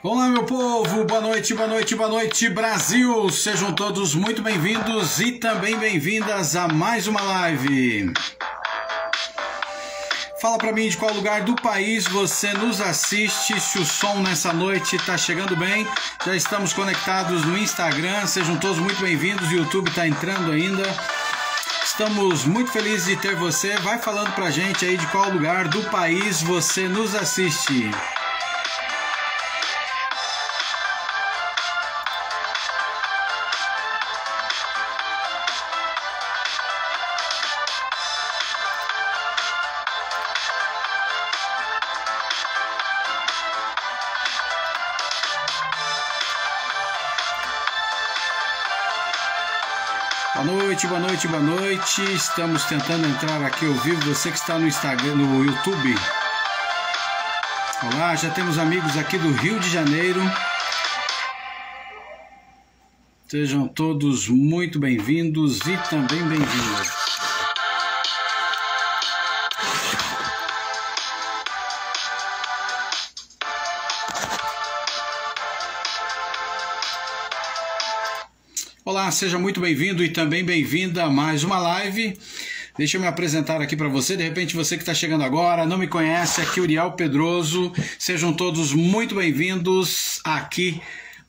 Olá, meu povo, boa noite, boa noite, boa noite, Brasil! Sejam todos muito bem-vindos e também bem-vindas a mais uma live. Fala pra mim de qual lugar do país você nos assiste, se o som nessa noite tá chegando bem. Já estamos conectados no Instagram, sejam todos muito bem-vindos, o YouTube tá entrando ainda. Estamos muito felizes de ter você. Vai falando pra gente aí de qual lugar do país você nos assiste. Boa noite, boa noite, boa noite. Estamos tentando entrar aqui ao vivo. Você que está no Instagram, no YouTube. Olá, já temos amigos aqui do Rio de Janeiro. Sejam todos muito bem-vindos e também bem-vindas. Olá, seja muito bem-vindo e também bem-vinda a mais uma live. Deixa eu me apresentar aqui para você. De repente, você que está chegando agora, não me conhece, aqui é Uriel Pedroso. Sejam todos muito bem-vindos aqui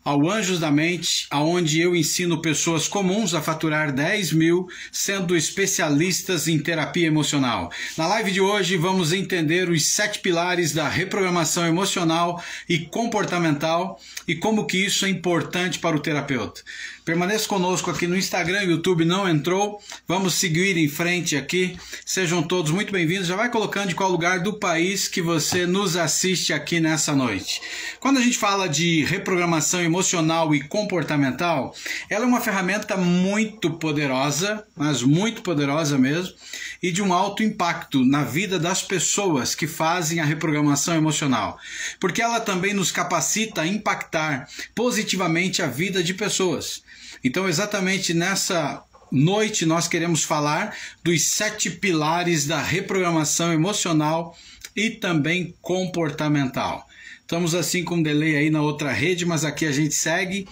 ao Anjos da Mente, onde eu ensino pessoas comuns a faturar 10 mil, sendo especialistas em terapia emocional. Na live de hoje, vamos entender os 7 pilares da reprogramação emocional e comportamental e como que isso é importante para o terapeuta. Permaneça conosco aqui no Instagram, YouTube não entrou. Vamos seguir em frente aqui. Sejam todos muito bem-vindos. Já vai colocando de qual lugar do país que você nos assiste aqui nessa noite. Quando a gente fala de reprogramação emocional e comportamental, ela é uma ferramenta muito poderosa, mas muito poderosa mesmo, e de um alto impacto na vida das pessoas que fazem a reprogramação emocional. Porque ela também nos capacita a impactar positivamente a vida de pessoas. Então, exatamente nessa noite, nós queremos falar dos 7 pilares da reprogramação emocional e também comportamental. Estamos assim com um delay aí na outra rede, mas aqui a gente segue.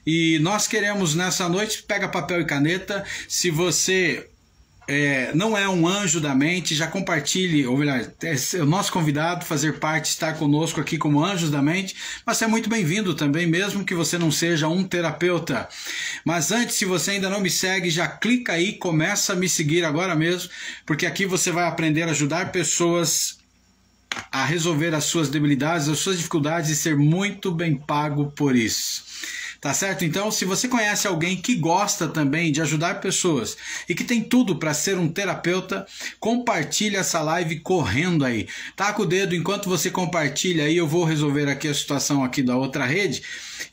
E nós queremos nessa noite, pega papel e caneta, se você não é um anjo da mente, já compartilhe, ou melhor, é o nosso convidado fazer parte, estar conosco aqui como anjos da mente, mas é muito bem-vindo também, mesmo que você não seja um terapeuta. Mas antes, se você ainda não me segue, já clica aí, começa a me seguir agora mesmo, porque aqui você vai aprender a ajudar pessoas a resolver as suas debilidades, as suas dificuldades e ser muito bem pago por isso. Tá certo? Então, se você conhece alguém que gosta também de ajudar pessoas e que tem tudo para ser um terapeuta, compartilha essa live correndo aí. Taca o dedo enquanto você compartilha aí, eu vou resolver aqui a situação aqui da outra rede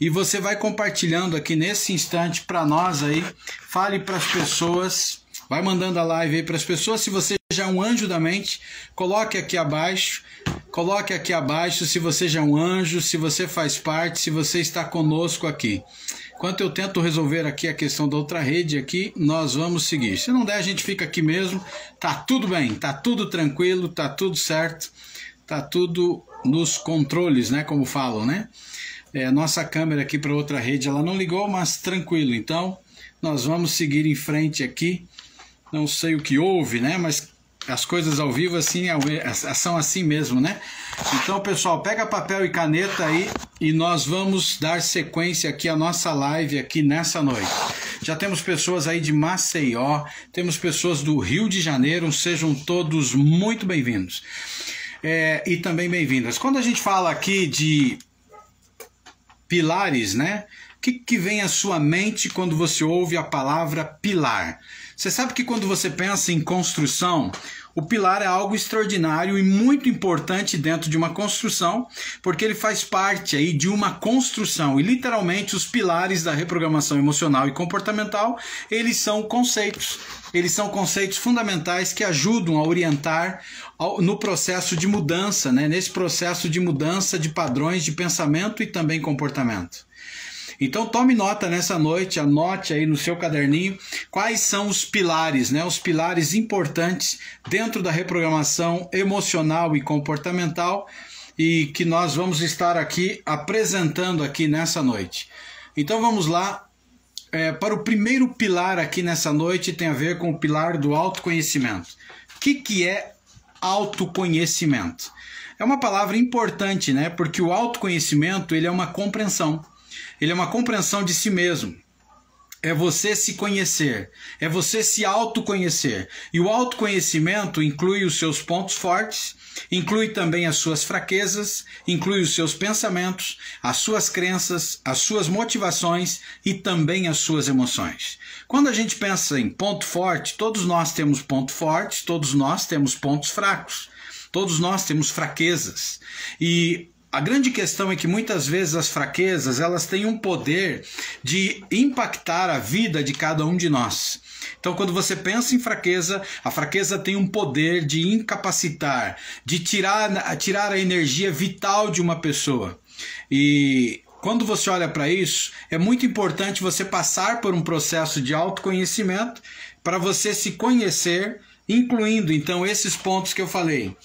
e você vai compartilhando aqui nesse instante para nós aí. Fale para as pessoas, vai mandando a live aí para as pessoas. Se você já é um anjo da mente, coloque aqui abaixo. Coloque aqui abaixo se você já é um anjo, se você faz parte, se você está conosco aqui. Enquanto eu tento resolver aqui a questão da outra rede aqui, nós vamos seguir. Se não der, a gente fica aqui mesmo. Tá tudo bem, tá tudo tranquilo, tá tudo certo, tá tudo nos controles, né? Como falam, né? Nossa câmera aqui para outra rede, ela não ligou, mas tranquilo. Então, nós vamos seguir em frente aqui. Não sei o que houve, né? Mas as coisas ao vivo assim, são assim mesmo, né? Então, pessoal, pega papel e caneta aí e nós vamos dar sequência aqui à nossa live aqui nessa noite. Já temos pessoas aí de Maceió, temos pessoas do Rio de Janeiro, sejam todos muito bem-vindos. E também bem-vindas. Quando a gente fala aqui de pilares, né? O que vem à sua mente quando você ouve a palavra pilar? Você sabe que quando você pensa em construção, o pilar é algo extraordinário e muito importante dentro de uma construção, porque ele faz parte aí de uma construção. E literalmente os pilares da reprogramação emocional e comportamental, eles são conceitos. Eles são conceitos fundamentais que ajudam a orientar no processo de mudança, né? Nesse processo de mudança de padrões de pensamento e também comportamento. Então tome nota nessa noite, anote aí no seu caderninho quais são os pilares, né? Os pilares importantes dentro da reprogramação emocional e comportamental e que nós vamos estar aqui apresentando aqui nessa noite. Então vamos lá. Para o primeiro pilar aqui nessa noite tem a ver com o pilar do autoconhecimento. O que é autoconhecimento? É uma palavra importante, né? Porque o autoconhecimento, ele é uma compreensão. Ele é uma compreensão de si mesmo. É você se conhecer, é você se autoconhecer. E o autoconhecimento inclui os seus pontos fortes, inclui também as suas fraquezas, inclui os seus pensamentos, as suas crenças, as suas motivações e também as suas emoções. Quando a gente pensa em ponto forte, todos nós temos pontos fortes, todos nós temos pontos fracos, todos nós temos fraquezas. E a grande questão é que muitas vezes as fraquezas, elas têm um poder de impactar a vida de cada um de nós. Então, quando você pensa em fraqueza, a fraqueza tem um poder de incapacitar, de tirar a energia vital de uma pessoa. E quando você olha para isso, é muito importante você passar por um processo de autoconhecimento para você se conhecer, incluindo então esses pontos que eu falei.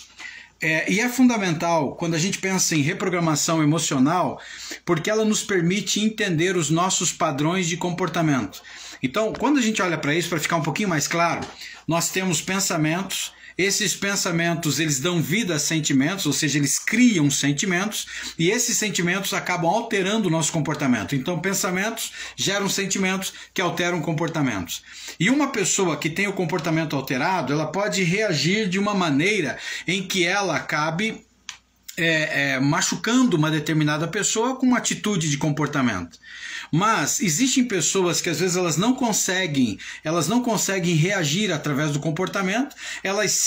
E é fundamental quando a gente pensa em reprogramação emocional, porque ela nos permite entender os nossos padrões de comportamento. Então, quando a gente olha para isso, para ficar um pouquinho mais claro, nós temos pensamentos. Esses pensamentos, eles dão vida a sentimentos, ou seja, eles criam sentimentos, e esses sentimentos acabam alterando o nosso comportamento. Então, pensamentos geram sentimentos que alteram comportamentos. E uma pessoa que tem o comportamento alterado, ela pode reagir de uma maneira em que ela acabe machucando uma determinada pessoa com uma atitude de comportamento. Mas existem pessoas que às vezes elas não conseguem reagir através do comportamento, elas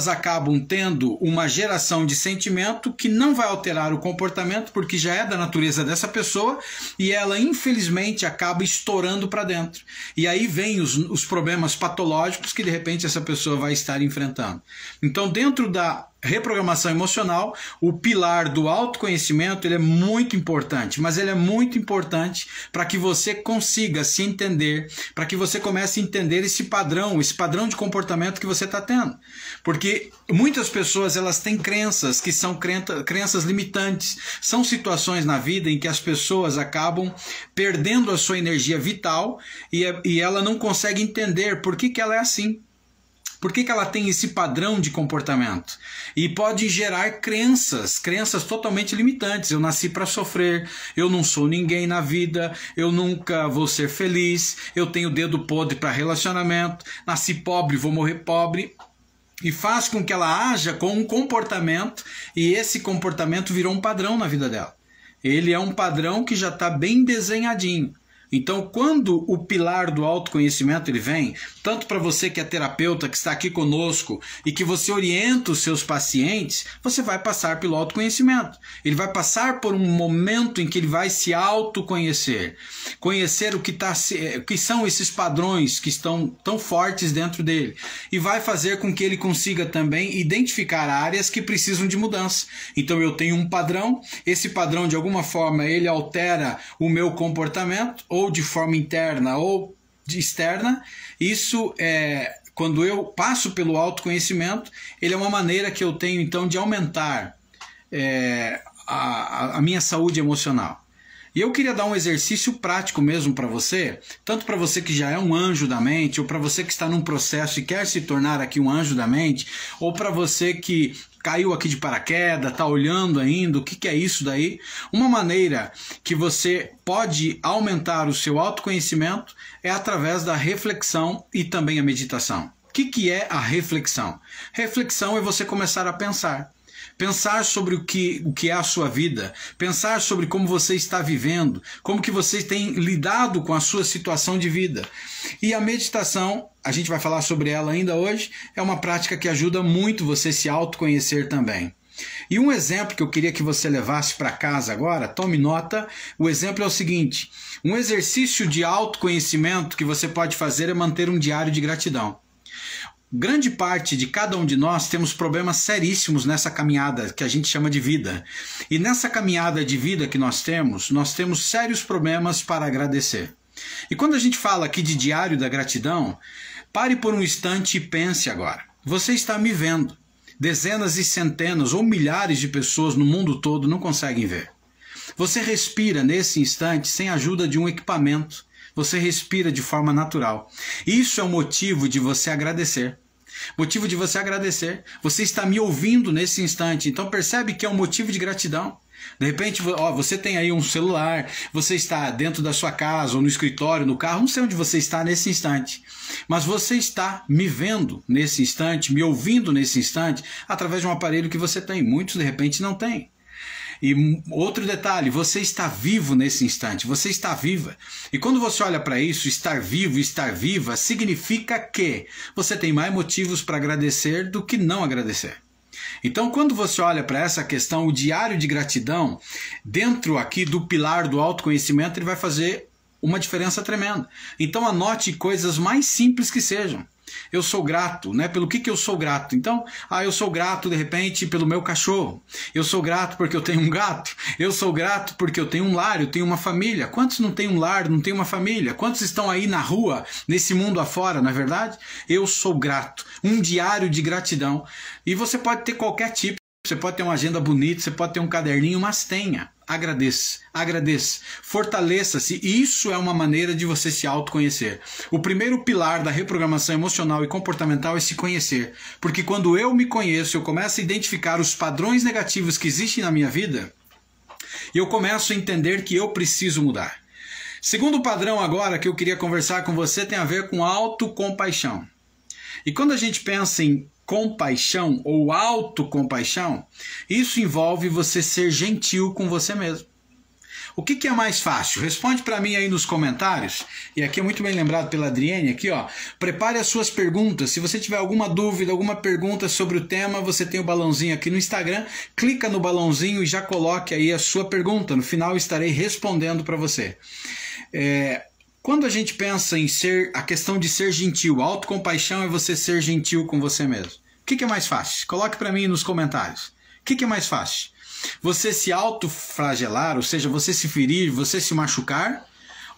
acabam tendo uma geração de sentimento que não vai alterar o comportamento porque já é da natureza dessa pessoa e ela infelizmente acaba estourando para dentro. E aí vem os problemas patológicos que de repente essa pessoa vai estar enfrentando. Então, dentro da reprogramação emocional, o pilar do autoconhecimento, ele é muito importante, mas ele é muito importante para que você consiga se entender, para que você comece a entender esse padrão de comportamento que você está tendo. Porque muitas pessoas, elas têm crenças que são crenças limitantes, são situações na vida em que as pessoas acabam perdendo a sua energia vital e ela não consegue entender por que ela é assim. Por que ela tem esse padrão de comportamento? E pode gerar crenças totalmente limitantes. Eu nasci para sofrer, eu não sou ninguém na vida, eu nunca vou ser feliz, eu tenho dedo podre para relacionamento, nasci pobre, vou morrer pobre. E faz com que ela haja com um comportamento, e esse comportamento virou um padrão na vida dela. Ele é um padrão que já está bem desenhadinho. Então, quando o pilar do autoconhecimento ele vem, tanto para você que é terapeuta, que está aqui conosco e que você orienta os seus pacientes, você vai passar pelo autoconhecimento. Ele vai passar por um momento em que ele vai se autoconhecer, conhecer o que são esses padrões que estão tão fortes dentro dele e vai fazer com que ele consiga também identificar áreas que precisam de mudança. Então, eu tenho um padrão, esse padrão de alguma forma ele altera o meu comportamento, ou de forma interna ou externa. Isso quando eu passo pelo autoconhecimento, ele é uma maneira que eu tenho então de aumentar a minha saúde emocional. E eu queria dar um exercício prático mesmo para você, tanto para você que já é um anjo da mente, ou para você que está num processo e quer se tornar aqui um anjo da mente, ou para você que caiu aqui de paraquedas, está olhando ainda, o que é isso daí? Uma maneira que você pode aumentar o seu autoconhecimento é através da reflexão e também a meditação. O que é a reflexão? Reflexão é você começar a pensar. Pensar sobre o que é a sua vida, pensar sobre como você está vivendo, como que você tem lidado com a sua situação de vida. E a meditação, a gente vai falar sobre ela ainda hoje, é uma prática que ajuda muito você se autoconhecer também. E um exemplo que eu queria que você levasse para casa agora, tome nota, o exemplo é o seguinte: um exercício de autoconhecimento que você pode fazer é manter um diário de gratidão. Grande parte de cada um de nós temos problemas seríssimos nessa caminhada que a gente chama de vida. E nessa caminhada de vida que nós temos sérios problemas para agradecer. E quando a gente fala aqui de diário da gratidão, pare por um instante e pense agora. Você está me vendo. dezenas e centenas ou milhares de pessoas no mundo todo não conseguem ver. Você respira nesse instante sem a ajuda de um equipamento. Você respira de forma natural. Isso é o motivo de você agradecer. Motivo de você agradecer. Você está me ouvindo nesse instante, então percebe que é um motivo de gratidão. De repente, você tem aí um celular, você está dentro da sua casa, ou no escritório, no carro, não sei onde você está nesse instante, mas você está me vendo nesse instante, me ouvindo nesse instante, através de um aparelho que você tem. Muitos, de repente, não têm. E outro detalhe, você está vivo nesse instante, você está viva. E quando você olha para isso, estar vivo, estar viva, significa que você tem mais motivos para agradecer do que não agradecer. Então, quando você olha para essa questão, o diário de gratidão, dentro aqui do pilar do autoconhecimento, ele vai fazer uma diferença tremenda. Então, anote coisas mais simples que sejam. Eu sou grato, né? Pelo que eu sou grato? Então, eu sou grato de repente pelo meu cachorro. Eu sou grato porque eu tenho um gato. Eu sou grato porque eu tenho um lar, eu tenho uma família. Quantos não têm um lar, não têm uma família? Quantos estão aí na rua, nesse mundo afora, não é verdade? Eu sou grato. Um diário de gratidão. E você pode ter qualquer tipo. Você pode ter uma agenda bonita, você pode ter um caderninho, mas tenha. Agradeça, agradeça, fortaleça-se. Isso é uma maneira de você se autoconhecer. O primeiro pilar da reprogramação emocional e comportamental é se conhecer. Porque quando eu me conheço, eu começo a identificar os padrões negativos que existem na minha vida e eu começo a entender que eu preciso mudar. Segundo padrão agora que eu queria conversar com você tem a ver com autocompaixão. E quando a gente pensa em compaixão ou autocompaixão, isso envolve você ser gentil com você mesmo. O que é mais fácil? Responde para mim aí nos comentários. E aqui é muito bem lembrado pela Adriene, aqui ó. Prepare as suas perguntas. Se você tiver alguma dúvida, alguma pergunta sobre o tema, você tem o balãozinho aqui no Instagram. Clica no balãozinho e já coloque aí a sua pergunta. No final eu estarei respondendo para você. Quando a gente pensa em a questão de ser gentil, autocompaixão é você ser gentil com você mesmo. O que é mais fácil? Coloque para mim nos comentários. O que é mais fácil? Você se autoflagelar, ou seja, você se ferir, você se machucar,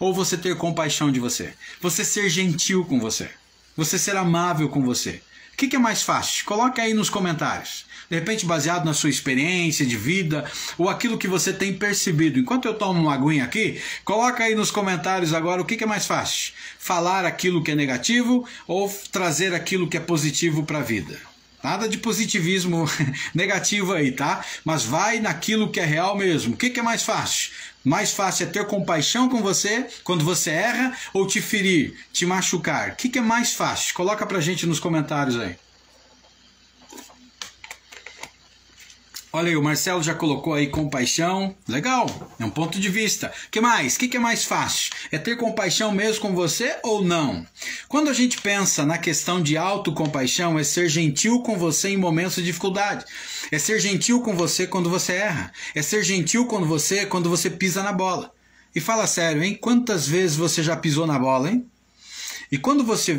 ou você ter compaixão de você? Você ser gentil com você. Você ser amável com você. O que é mais fácil? Coloque aí nos comentários. De repente baseado na sua experiência de vida ou aquilo que você tem percebido. Enquanto eu tomo uma aguinha aqui, coloca aí nos comentários agora o que é mais fácil. Falar aquilo que é negativo ou trazer aquilo que é positivo para a vida. Nada de positivismo negativo aí, tá? Mas vai naquilo que é real mesmo. O que é mais fácil? Mais fácil é ter compaixão com você quando você erra ou te ferir, te machucar? O que é mais fácil? Coloca pra gente nos comentários aí. Olha aí, o Marcelo já colocou aí compaixão. Legal, é um ponto de vista. O que mais? O que é mais fácil? É ter compaixão mesmo com você ou não? Quando a gente pensa na questão de autocompaixão, é ser gentil com você em momentos de dificuldade. É ser gentil com você quando você erra. É ser gentil com você quando você pisa na bola. E fala sério, hein? Quantas vezes você já pisou na bola, hein? E quando você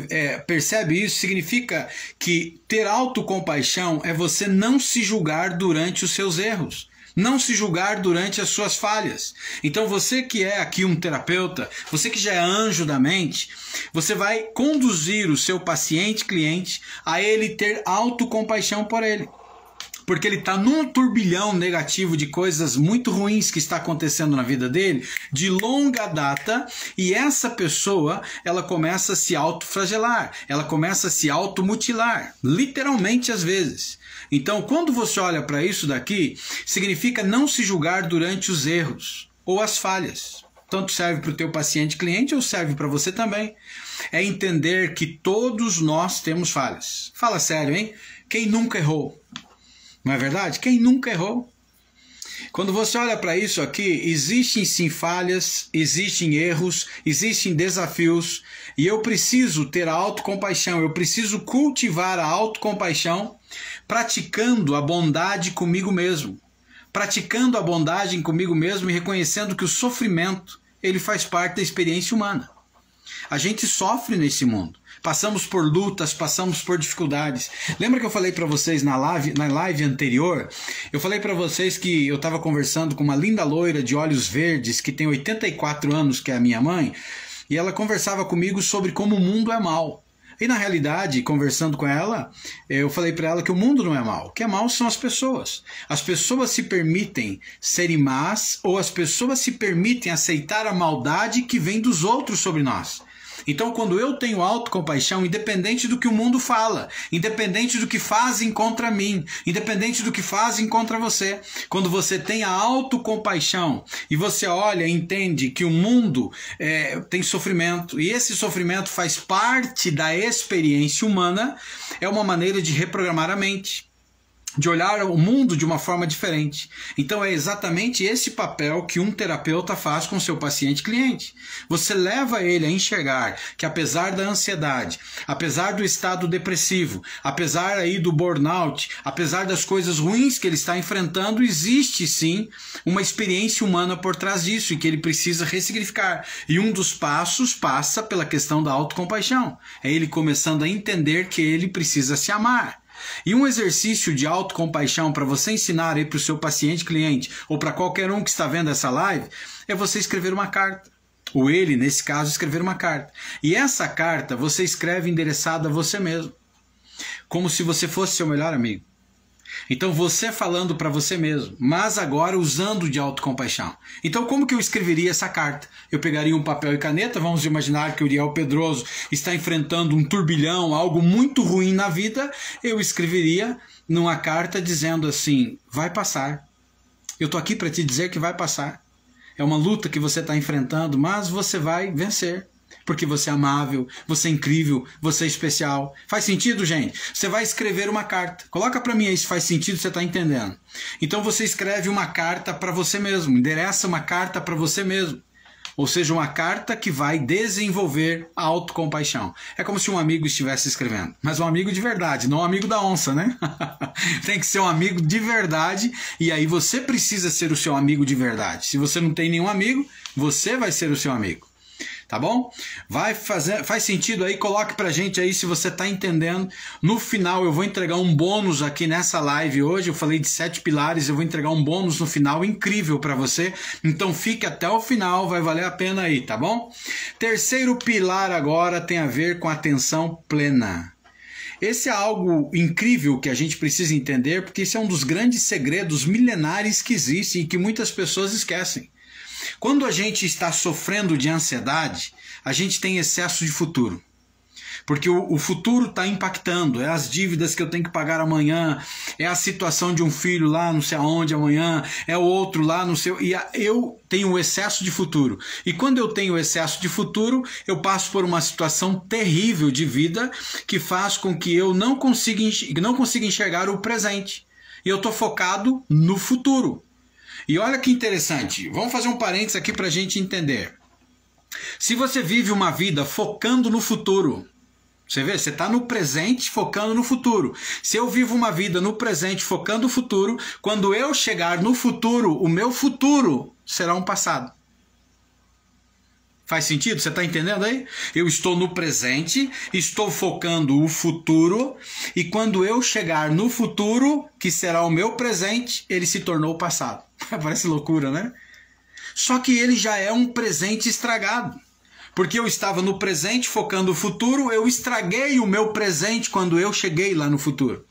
percebe isso, significa que ter autocompaixão é você não se julgar durante os seus erros. Não se julgar durante as suas falhas. Então você que é aqui um terapeuta, você que já é anjo da mente, você vai conduzir o seu paciente, cliente, a ele ter autocompaixão por ele. Porque ele está num turbilhão negativo de coisas muito ruins que está acontecendo na vida dele, de longa data, e essa pessoa, ela começa a se autoflagelar, ela começa a se automutilar, literalmente às vezes. Então, quando você olha para isso daqui, significa não se julgar durante os erros ou as falhas. Tanto serve para o teu paciente cliente ou serve para você também. É entender que todos nós temos falhas. Fala sério, hein? Quem nunca errou? Não é verdade? Quem nunca errou? Quando você olha para isso aqui, existem sim falhas, existem erros, existem desafios, e eu preciso ter a autocompaixão, eu preciso cultivar a autocompaixão praticando a bondade comigo mesmo. Praticando a bondade comigo mesmo e reconhecendo que o sofrimento, ele faz parte da experiência humana. A gente sofre nesse mundo. Passamos por lutas, passamos por dificuldades. Lembra que eu falei para vocês na live anterior? Eu falei para vocês que eu estava conversando com uma linda loira de olhos verdes, que tem 84 anos, que é a minha mãe, e ela conversava comigo sobre como o mundo é mau. E na realidade, conversando com ela, eu falei para ela que o mundo não é mau. O que é mau são as pessoas. As pessoas se permitem serem más, ou as pessoas se permitem aceitar a maldade que vem dos outros sobre nós. Então, quando eu tenho autocompaixão, independente do que o mundo fala, independente do que fazem contra mim, independente do que fazem contra você, quando você tem a autocompaixão e você olha e entende que o mundo tem sofrimento, e esse sofrimento faz parte da experiência humana, é uma maneira de reprogramar a mente, de olhar o mundo de uma forma diferente. Então é exatamente esse papel que um terapeuta faz com seu paciente-cliente. Você leva ele a enxergar que apesar da ansiedade, apesar do estado depressivo, apesar aí do burnout, apesar das coisas ruins que ele está enfrentando, existe sim uma experiência humana por trás disso e que ele precisa ressignificar. E um dos passos passa pela questão da autocompaixão. É ele começando a entender que ele precisa se amar. E um exercício de autocompaixão para você ensinar aí para o seu paciente, cliente, ou para qualquer um que está vendo essa live, é você escrever uma carta. Ou ele, nesse caso, escrever uma carta. E essa carta você escreve endereçada a você mesmo, como se você fosse seu melhor amigo. Então você falando para você mesmo, mas agora usando de autocompaixão. Então como que eu escreveria essa carta? Eu pegaria um papel e caneta, vamos imaginar que o Uriel Pedroso está enfrentando um turbilhão, algo muito ruim na vida, eu escreveria numa carta dizendo assim, vai passar. Eu estou aqui para te dizer que vai passar. É uma luta que você está enfrentando, mas você vai vencer. Porque você é amável, você é incrível, você é especial. Faz sentido, gente? Você vai escrever uma carta. Coloca para mim aí se faz sentido, você está entendendo. Então você escreve uma carta para você mesmo. Endereça uma carta para você mesmo. Ou seja, uma carta que vai desenvolver a autocompaixão. É como se um amigo estivesse escrevendo. Mas um amigo de verdade, não um amigo da onça, né? Tem que ser um amigo de verdade. E aí você precisa ser o seu amigo de verdade. Se você não tem nenhum amigo, você vai ser o seu amigo. Tá bom? Faz sentido aí? Coloque pra gente aí se você tá entendendo. No final eu vou entregar um bônus aqui nessa live hoje. Eu falei de 7 pilares, eu vou entregar um bônus no final incrível para você. Então fique até o final, vai valer a pena aí, tá bom? Terceiro pilar agora tem a ver com atenção plena. Esse é algo incrível que a gente precisa entender, porque esse é um dos grandes segredos milenares que existem e que muitas pessoas esquecem. Quando a gente está sofrendo de ansiedade, a gente tem excesso de futuro. Porque o futuro está impactando, é as dívidas que eu tenho que pagar amanhã, é a situação de um filho lá não sei aonde amanhã, é o outro lá no seu... E eu tenho o excesso de futuro. E quando eu tenho excesso de futuro, eu passo por uma situação terrível de vida que faz com que eu não consiga enxergar o presente. E eu estou focado no futuro. E olha que interessante, vamos fazer um parênteses aqui para a gente entender. Se você vive uma vida focando no futuro, você vê, você está no presente focando no futuro. Se eu vivo uma vida no presente focando no futuro, quando eu chegar no futuro, o meu futuro será um passado. Faz sentido? Você está entendendo aí? Eu estou no presente, estou focando o futuro, e quando eu chegar no futuro, que será o meu presente, ele se tornou o passado. Parece loucura, né? Só que ele já é um presente estragado. Porque eu estava no presente focando o futuro, eu estraguei o meu presente quando eu cheguei lá no futuro.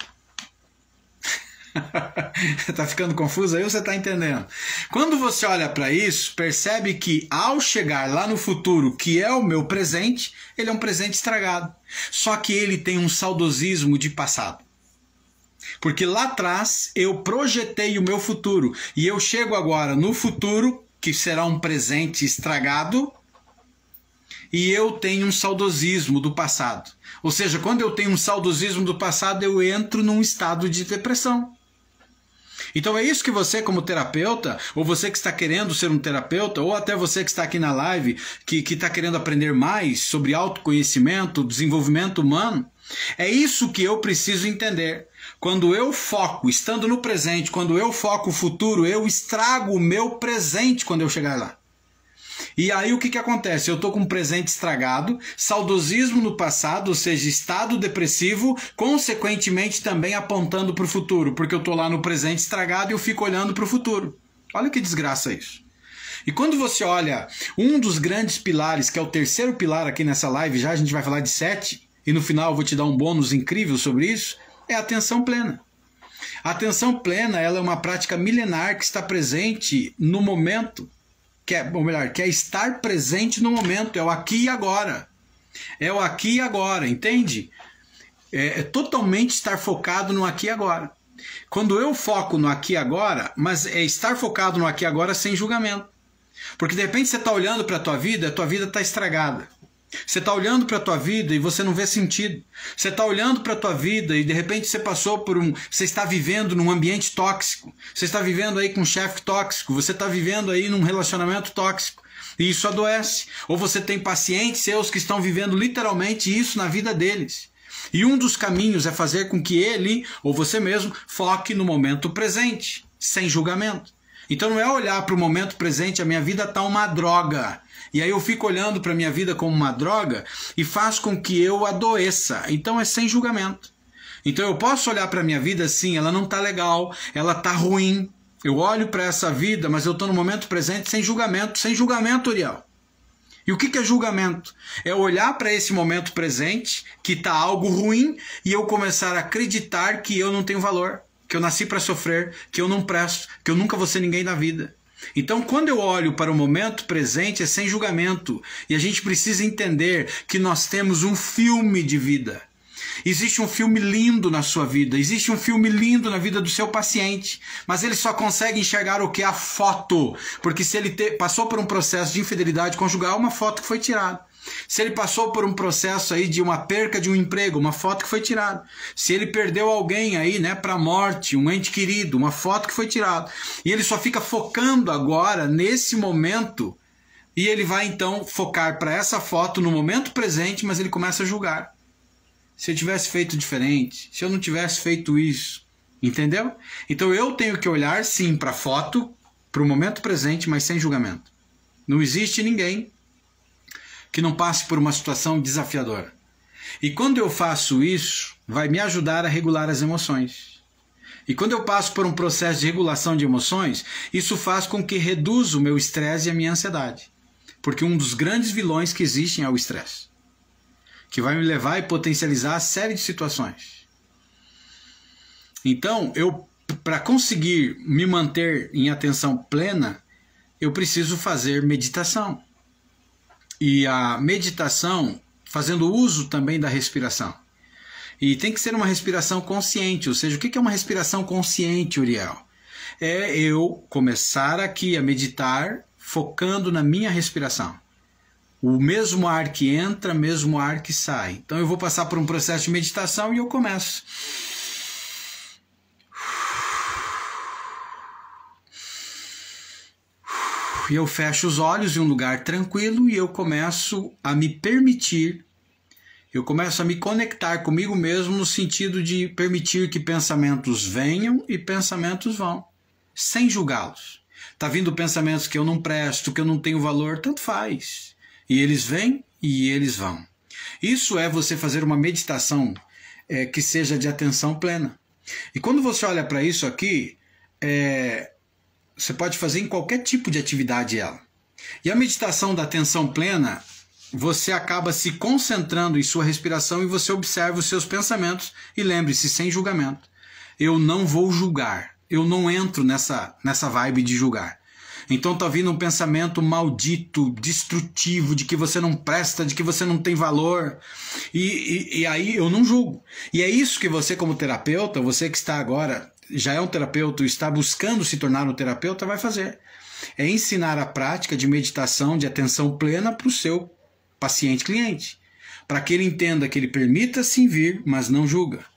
Tá ficando confuso aí ou você tá entendendo? Quando você olha para isso, percebe que ao chegar lá no futuro, que é o meu presente, ele é um presente estragado. Só que ele tem um saudosismo de passado. Porque lá atrás eu projetei o meu futuro e eu chego agora no futuro, que será um presente estragado, e eu tenho um saudosismo do passado. Ou seja, quando eu tenho um saudosismo do passado, eu entro num estado de depressão. Então é isso que você, como terapeuta, ou você que está querendo ser um terapeuta, ou até você que está aqui na live, que está querendo aprender mais sobre autoconhecimento, desenvolvimento humano, é isso que eu preciso entender. Quando eu foco, estando no presente, quando eu foco o futuro, eu estrago o meu presente quando eu chegar lá. E aí o que acontece? Eu estou com um presente estragado, saudosismo no passado, ou seja, estado depressivo, consequentemente também apontando para o futuro, porque eu estou lá no presente estragado e eu fico olhando para o futuro. Olha que desgraça isso. E quando você olha um dos grandes pilares, que é o terceiro pilar aqui nessa live, já a gente vai falar de 7, e no final eu vou te dar um bônus incrível sobre isso, é a atenção plena. A atenção plena, ela é uma prática milenar que está presente no momento, ou melhor, que é estar presente no momento, é o aqui e agora. É o aqui e agora, entende? É totalmente estar focado no aqui e agora. Quando eu foco no aqui e agora, mas é estar focado no aqui e agora sem julgamento. Porque de repente você está olhando para a tua vida está estragada. Você está olhando para a tua vida e você não vê sentido. Você está olhando para a tua vida e de repente você passou por você está vivendo num ambiente tóxico. Você está vivendo aí com um chefe tóxico. Você está vivendo aí num relacionamento tóxico. E isso adoece. Ou você tem pacientes seus que estão vivendo literalmente isso na vida deles. E um dos caminhos é fazer com que ele, ou você mesmo, foque no momento presente, sem julgamento. Então não é olhar para o momento presente, a minha vida está uma droga. E aí eu fico olhando para a minha vida como uma droga e faz com que eu adoeça. Então é sem julgamento. Então eu posso olhar para a minha vida assim, ela não está legal, ela está ruim. Eu olho para essa vida, mas eu estou no momento presente sem julgamento, Uriel. E o que é julgamento? É olhar para esse momento presente, que está algo ruim, e eu começar a acreditar que eu não tenho valor, que eu nasci para sofrer, que eu não presto, que eu nunca vou ser ninguém na vida. Então, quando eu olho para o momento presente, é sem julgamento. E a gente precisa entender que nós temos um filme de vida. Existe um filme lindo na sua vida, existe um filme lindo na vida do seu paciente, mas ele só consegue enxergar o que? A foto, porque se ele passou por um processo de infidelidade conjugal, uma foto que foi tirada. Se ele passou por um processo aí de uma perca de um emprego, uma foto que foi tirada. Se ele perdeu alguém aí, né, para a morte, um ente querido, uma foto que foi tirada. E ele só fica focando agora nesse momento, e ele vai então focar para essa foto no momento presente, mas ele começa a julgar. Se eu tivesse feito diferente, se eu não tivesse feito isso, entendeu? Então eu tenho que olhar sim para a foto, para o momento presente, mas sem julgamento. Não existe ninguém que não passe por uma situação desafiadora. E quando eu faço isso, vai me ajudar a regular as emoções. E quando eu passo por um processo de regulação de emoções, isso faz com que reduza o meu estresse e a minha ansiedade. Porque um dos grandes vilões que existem é o estresse, que vai me levar e potencializar a série de situações. Então, para conseguir me manter em atenção plena, eu preciso fazer meditação. E a meditação fazendo uso também da respiração. E tem que ser uma respiração consciente, ou seja, o que é uma respiração consciente, Uriel? É eu começar aqui a meditar focando na minha respiração. O mesmo ar que entra, mesmo ar que sai. Então eu vou passar por um processo de meditação e eu começo. E eu fecho os olhos em um lugar tranquilo e eu começo a me permitir, eu começo a me conectar comigo mesmo no sentido de permitir que pensamentos venham e pensamentos vão, sem julgá-los. Está vindo pensamentos que eu não presto, que eu não tenho valor, tanto faz. E eles vêm e eles vão. Isso é você fazer uma meditação que seja de atenção plena. E quando você olha para isso aqui, você pode fazer em qualquer tipo de atividade ela. E a meditação da atenção plena, você acaba se concentrando em sua respiração e você observa os seus pensamentos. E lembre-se, sem julgamento. Eu não vou julgar. Eu não entro nessa vibe de julgar. Então está vindo um pensamento maldito, destrutivo, de que você não presta, de que você não tem valor. E aí eu não julgo. E é isso que você, como terapeuta, você que está agora, já é um terapeuta e está buscando se tornar um terapeuta, vai fazer. É ensinar a prática de meditação, de atenção plena para o seu paciente-cliente. Para que ele entenda que ele permita-se vir, mas não julga.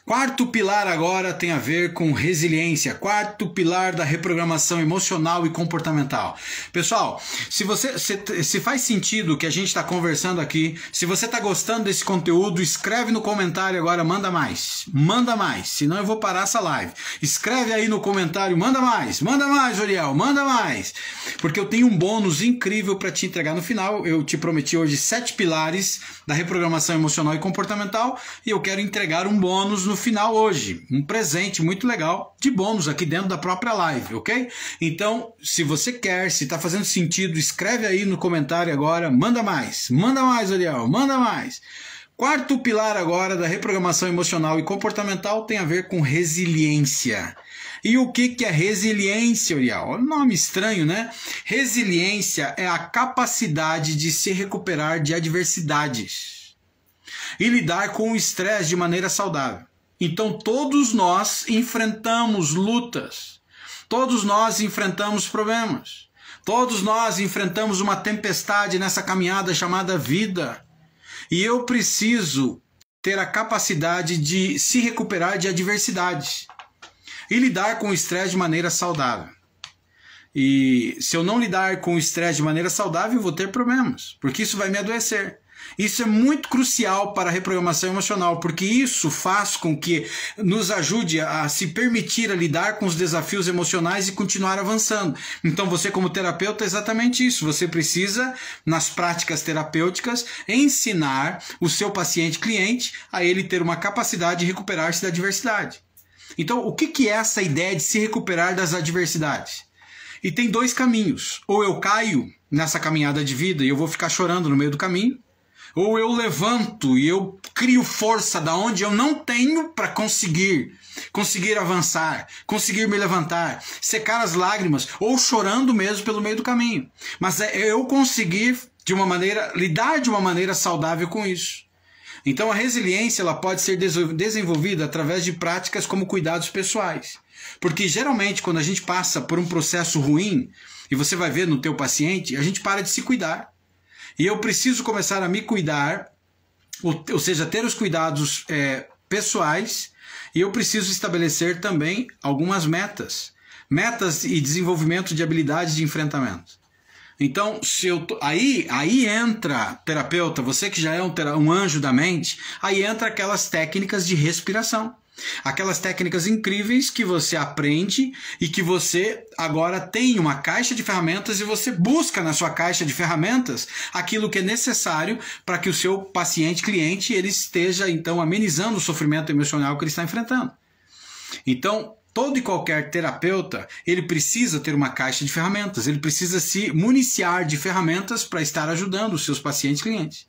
Quarto pilar agora tem a ver com resiliência. Quarto pilar da reprogramação emocional e comportamental. Pessoal, se faz sentido o que a gente está conversando aqui, se você está gostando desse conteúdo, escreve no comentário agora, manda mais. Manda mais, senão eu vou parar essa live. Escreve aí no comentário, manda mais, Uriel, manda mais. Porque eu tenho um bônus incrível para te entregar no final. Eu te prometi hoje 7 pilares da reprogramação emocional e comportamental e eu quero entregar um bônus no final hoje, um presente muito legal de bônus aqui dentro da própria live, ok? Então, se você quer, se está fazendo sentido, escreve aí no comentário agora, manda mais, Uriel, manda mais. Quarto pilar agora da reprogramação emocional e comportamental tem a ver com resiliência. E o que é resiliência, Uriel? Nome estranho, né? Resiliência é a capacidade de se recuperar de adversidades e lidar com o estresse de maneira saudável. Então todos nós enfrentamos lutas, todos nós enfrentamos problemas, todos nós enfrentamos uma tempestade nessa caminhada chamada vida. E eu preciso ter a capacidade de se recuperar de adversidades e lidar com o estresse de maneira saudável. E se eu não lidar com o estresse de maneira saudável, eu vou ter problemas, porque isso vai me adoecer. Isso é muito crucial para a reprogramação emocional, porque isso faz com que nos ajude a se permitir a lidar com os desafios emocionais e continuar avançando. Então você, como terapeuta, é exatamente isso. Você precisa, nas práticas terapêuticas, ensinar o seu paciente-cliente a ele ter uma capacidade de recuperar-se da adversidade. Então, o que é essa ideia de se recuperar das adversidades? E tem dois caminhos. Ou eu caio nessa caminhada de vida e eu vou ficar chorando no meio do caminho, ou eu levanto e eu crio força da onde eu não tenho para conseguir avançar, conseguir me levantar, secar as lágrimas, ou chorando mesmo pelo meio do caminho. Mas é eu conseguir lidar de uma maneira saudável com isso. Então a resiliência ela pode ser desenvolvida através de práticas como cuidados pessoais. Porque geralmente quando a gente passa por um processo ruim, e você vai ver no teu paciente, a gente para de se cuidar. E eu preciso começar a me cuidar, ou seja, ter os cuidados pessoais, e eu preciso estabelecer também algumas metas e desenvolvimento de habilidades de enfrentamento. Então, aí entra, terapeuta, você que já é um anjo da mente, aí entra aquelas técnicas de respiração. Aquelas técnicas incríveis que você aprende e que você agora tem uma caixa de ferramentas e você busca na sua caixa de ferramentas aquilo que é necessário para que o seu paciente-cliente ele esteja então amenizando o sofrimento emocional que ele está enfrentando. Então, todo e qualquer terapeuta, ele precisa ter uma caixa de ferramentas, ele precisa se municiar de ferramentas para estar ajudando os seus pacientes-clientes.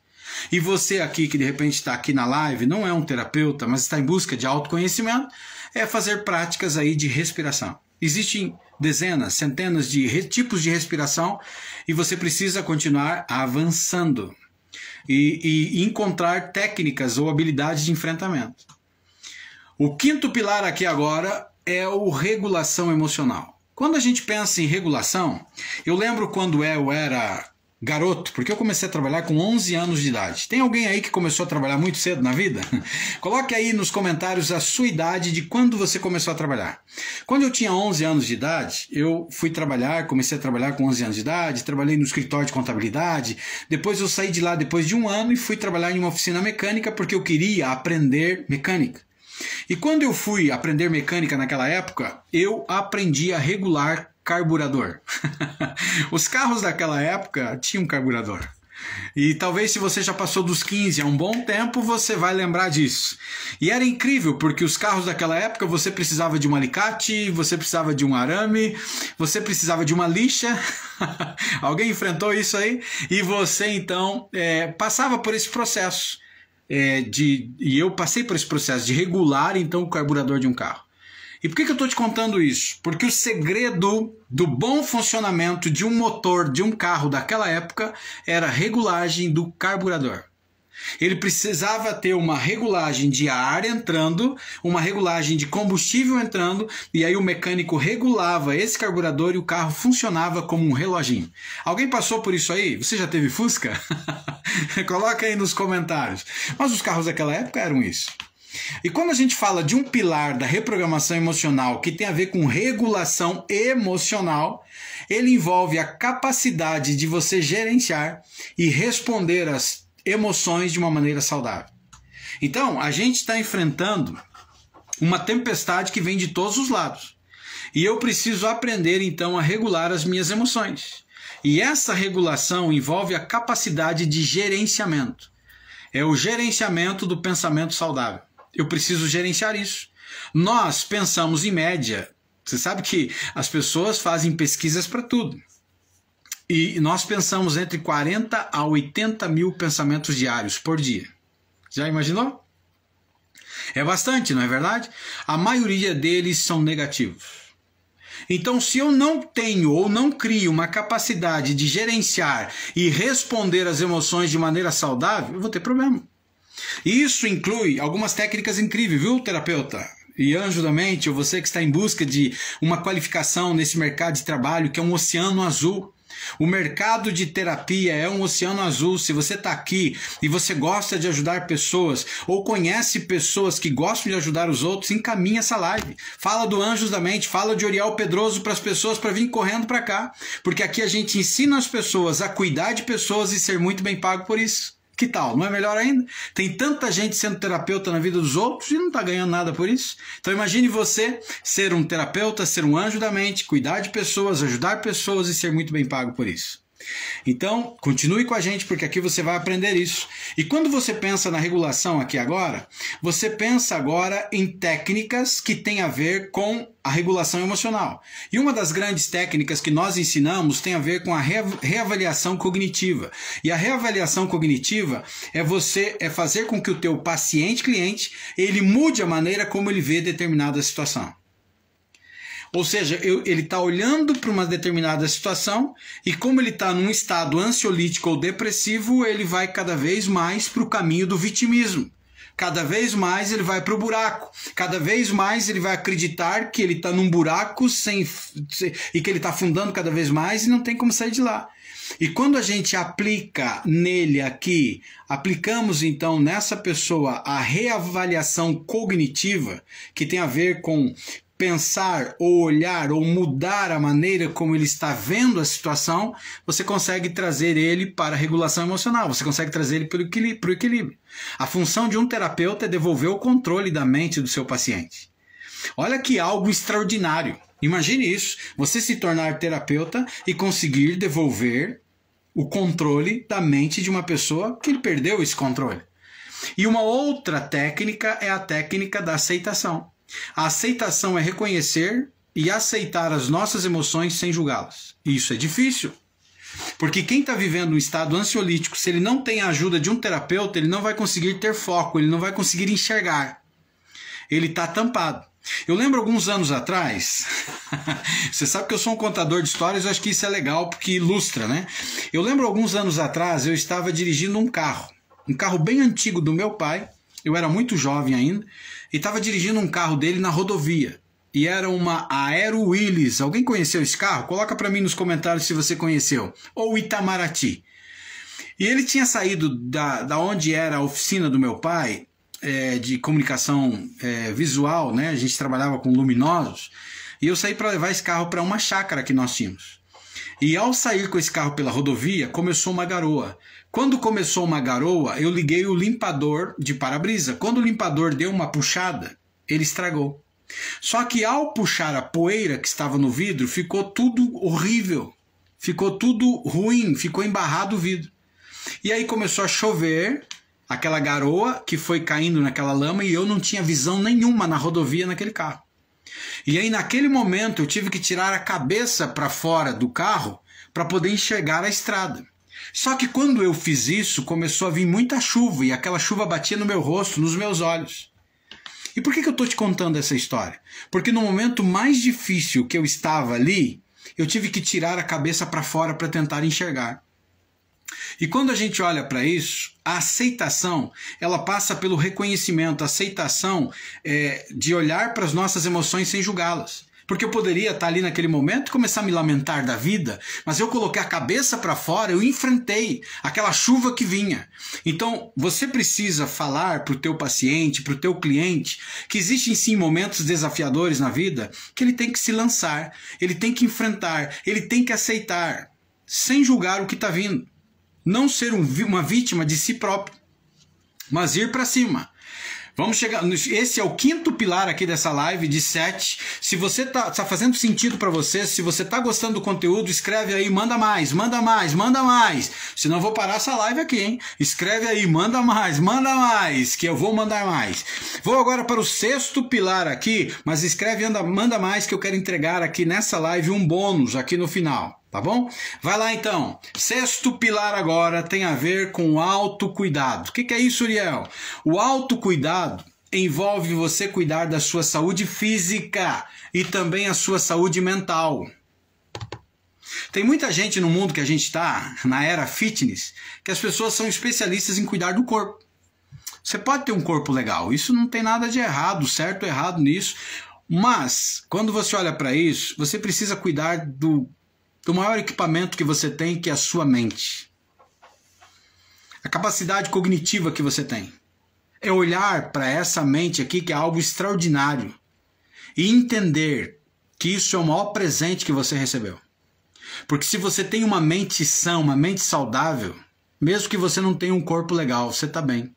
E você aqui, que de repente está aqui na live, não é um terapeuta, mas está em busca de autoconhecimento, é fazer práticas aí de respiração. Existem dezenas, centenas de tipos de respiração e você precisa continuar avançando e encontrar técnicas ou habilidades de enfrentamento. O quinto pilar aqui agora é o regulação emocional. Quando a gente pensa em regulação, eu lembro quando eu era garoto, porque eu comecei a trabalhar com 11 anos de idade. Tem alguém aí que começou a trabalhar muito cedo na vida? Coloque aí nos comentários a sua idade de quando você começou a trabalhar. Quando eu tinha 11 anos de idade, eu comecei a trabalhar com 11 anos de idade, trabalhei no escritório de contabilidade, depois eu saí de lá depois de um ano e fui trabalhar em uma oficina mecânica porque eu queria aprender mecânica. E quando eu fui aprender mecânica naquela época, eu aprendi a regular carburador. Os carros daquela época tinham carburador. E talvez se você já passou dos 15 há um bom tempo, você vai lembrar disso. E era incrível, porque os carros daquela época você precisava de um alicate, você precisava de um arame, você precisava de uma lixa. Alguém enfrentou isso aí? E você então passava por esse processo. E eu passei por esse processo de regular então o carburador de um carro. E por que eu estou te contando isso? Porque o segredo do bom funcionamento de um motor de um carro daquela época era a regulagem do carburador. Ele precisava ter uma regulagem de ar entrando, uma regulagem de combustível entrando, e aí o mecânico regulava esse carburador e o carro funcionava como um reloginho. Alguém passou por isso aí? Você já teve Fusca? Coloca aí nos comentários. Mas os carros daquela época eram isso. E quando a gente fala de um pilar da reprogramação emocional que tem a ver com regulação emocional, ele envolve a capacidade de você gerenciar e responder às emoções de uma maneira saudável. Então, a gente está enfrentando uma tempestade que vem de todos os lados. E eu preciso aprender, então, a regular as minhas emoções. E essa regulação envolve a capacidade de gerenciamento. É o gerenciamento do pensamento saudável. Eu preciso gerenciar isso. Nós pensamos em média. Você sabe que as pessoas fazem pesquisas para tudo. E nós pensamos entre 40 a 80 mil pensamentos diários por dia. Já imaginou? É bastante, não é verdade? A maioria deles são negativos. Então, se eu não tenho ou não crio uma capacidade de gerenciar e responder às emoções de maneira saudável, eu vou ter problema. E isso inclui algumas técnicas incríveis, viu, terapeuta? E anjo da mente, ou você que está em busca de uma qualificação nesse mercado de trabalho que é um oceano azul. O mercado de terapia é um oceano azul. Se você está aqui e você gosta de ajudar pessoas ou conhece pessoas que gostam de ajudar os outros, encaminha essa live. Fala do Anjos da Mente, fala de Uriel Pedroso para as pessoas para vir correndo para cá. Porque aqui a gente ensina as pessoas a cuidar de pessoas e ser muito bem pago por isso. Que tal? Não é melhor ainda? Tem tanta gente sendo terapeuta na vida dos outros e não está ganhando nada por isso. Então imagine você ser um terapeuta, ser um anjo da mente, cuidar de pessoas, ajudar pessoas e ser muito bem pago por isso. Então, continue com a gente porque aqui você vai aprender isso. E quando você pensa na regulação aqui agora, você pensa agora em técnicas que têm a ver com a regulação emocional. E uma das grandes técnicas que nós ensinamos tem a ver com a reavaliação cognitiva. E a reavaliação cognitiva é fazer com que o teu paciente-cliente ele mude a maneira como ele vê determinada situação. Ou seja, ele está olhando para uma determinada situação e como ele está num estado ansiolítico ou depressivo, ele vai cada vez mais para o caminho do vitimismo. Cada vez mais ele vai para o buraco. Cada vez mais ele vai acreditar que ele está num buraco e que ele está afundando cada vez mais e não tem como sair de lá. E quando a gente aplica nele aqui, aplicamos então nessa pessoa a reavaliação cognitiva, que tem a ver com pensar ou olhar ou mudar a maneira como ele está vendo a situação, você consegue trazer ele para a regulação emocional, você consegue trazer ele para o equilíbrio. A função de um terapeuta é devolver o controle da mente do seu paciente. Olha que algo extraordinário. Imagine isso, você se tornar terapeuta e conseguir devolver o controle da mente de uma pessoa que ele perdeu esse controle. E uma outra técnica é a técnica da aceitação. A aceitação é reconhecer e aceitar as nossas emoções sem julgá-las. Isso é difícil, porque quem está vivendo um estado ansiolítico, se ele não tem a ajuda de um terapeuta, ele não vai conseguir ter foco, ele não vai conseguir enxergar. Ele está tampado. Eu lembro alguns anos atrás, você sabe que eu sou um contador de histórias, eu acho que isso é legal porque ilustra, né? Eu lembro alguns anos atrás, eu estava dirigindo um carro bem antigo do meu pai, eu era muito jovem ainda, e estava dirigindo um carro dele na rodovia. E era uma Aero Willys. Alguém conheceu esse carro? Coloca para mim nos comentários se você conheceu. Ou Itamaraty. E ele tinha saído da onde era a oficina do meu pai, de comunicação visual, né? A gente trabalhava com luminosos. E eu saí para levar esse carro para uma chácara que nós tínhamos. E ao sair com esse carro pela rodovia, começou uma garoa. Quando começou uma garoa, eu liguei o limpador de para-brisa. Quando o limpador deu uma puxada, ele estragou. Só que ao puxar a poeira que estava no vidro, ficou tudo horrível. Ficou tudo ruim, ficou embarrado o vidro. E aí começou a chover, aquela garoa que foi caindo naquela lama e eu não tinha visão nenhuma na rodovia naquele carro. E aí naquele momento eu tive que tirar a cabeça para fora do carro para poder enxergar a estrada. Só que quando eu fiz isso, começou a vir muita chuva e aquela chuva batia no meu rosto, nos meus olhos. E por que eu estou te contando essa história? Porque no momento mais difícil que eu estava ali, eu tive que tirar a cabeça para fora para tentar enxergar. E quando a gente olha para isso, a aceitação, ela passa pelo reconhecimento, a aceitação de olhar para as nossas emoções sem julgá-las. Porque eu poderia estar ali naquele momento e começar a me lamentar da vida, mas eu coloquei a cabeça para fora, eu enfrentei aquela chuva que vinha. Então, você precisa falar para o teu paciente, para o teu cliente, que existem sim momentos desafiadores na vida, que ele tem que se lançar, ele tem que enfrentar, ele tem que aceitar, sem julgar o que está vindo. Não ser uma vítima de si próprio, mas ir para cima. Vamos chegar. Esse é o 5º pilar aqui dessa live de 7. Se você tá fazendo sentido para você, se você tá gostando do conteúdo, escreve aí, manda mais, manda mais, manda mais. Senão eu vou parar essa live aqui, hein? Escreve aí, manda mais, que eu vou mandar mais. Vou agora para o 6º pilar aqui, mas escreve manda mais que eu quero entregar aqui nessa live um bônus aqui no final. Tá bom? Vai lá então. Sexto pilar agora tem a ver com o autocuidado. O que é isso, Uriel? O autocuidado envolve você cuidar da sua saúde física e também a sua saúde mental. Tem muita gente no mundo que a gente está, na era fitness, que as pessoas são especialistas em cuidar do corpo. Você pode ter um corpo legal, isso não tem nada de errado, certo ou errado nisso, mas quando você olha para isso, você precisa cuidar do maior equipamento que você tem, que é a sua mente. A capacidade cognitiva que você tem. É olhar para essa mente aqui, que é algo extraordinário, e entender que isso é o maior presente que você recebeu. Porque se você tem uma mente sã, uma mente saudável, mesmo que você não tenha um corpo legal, você está bem.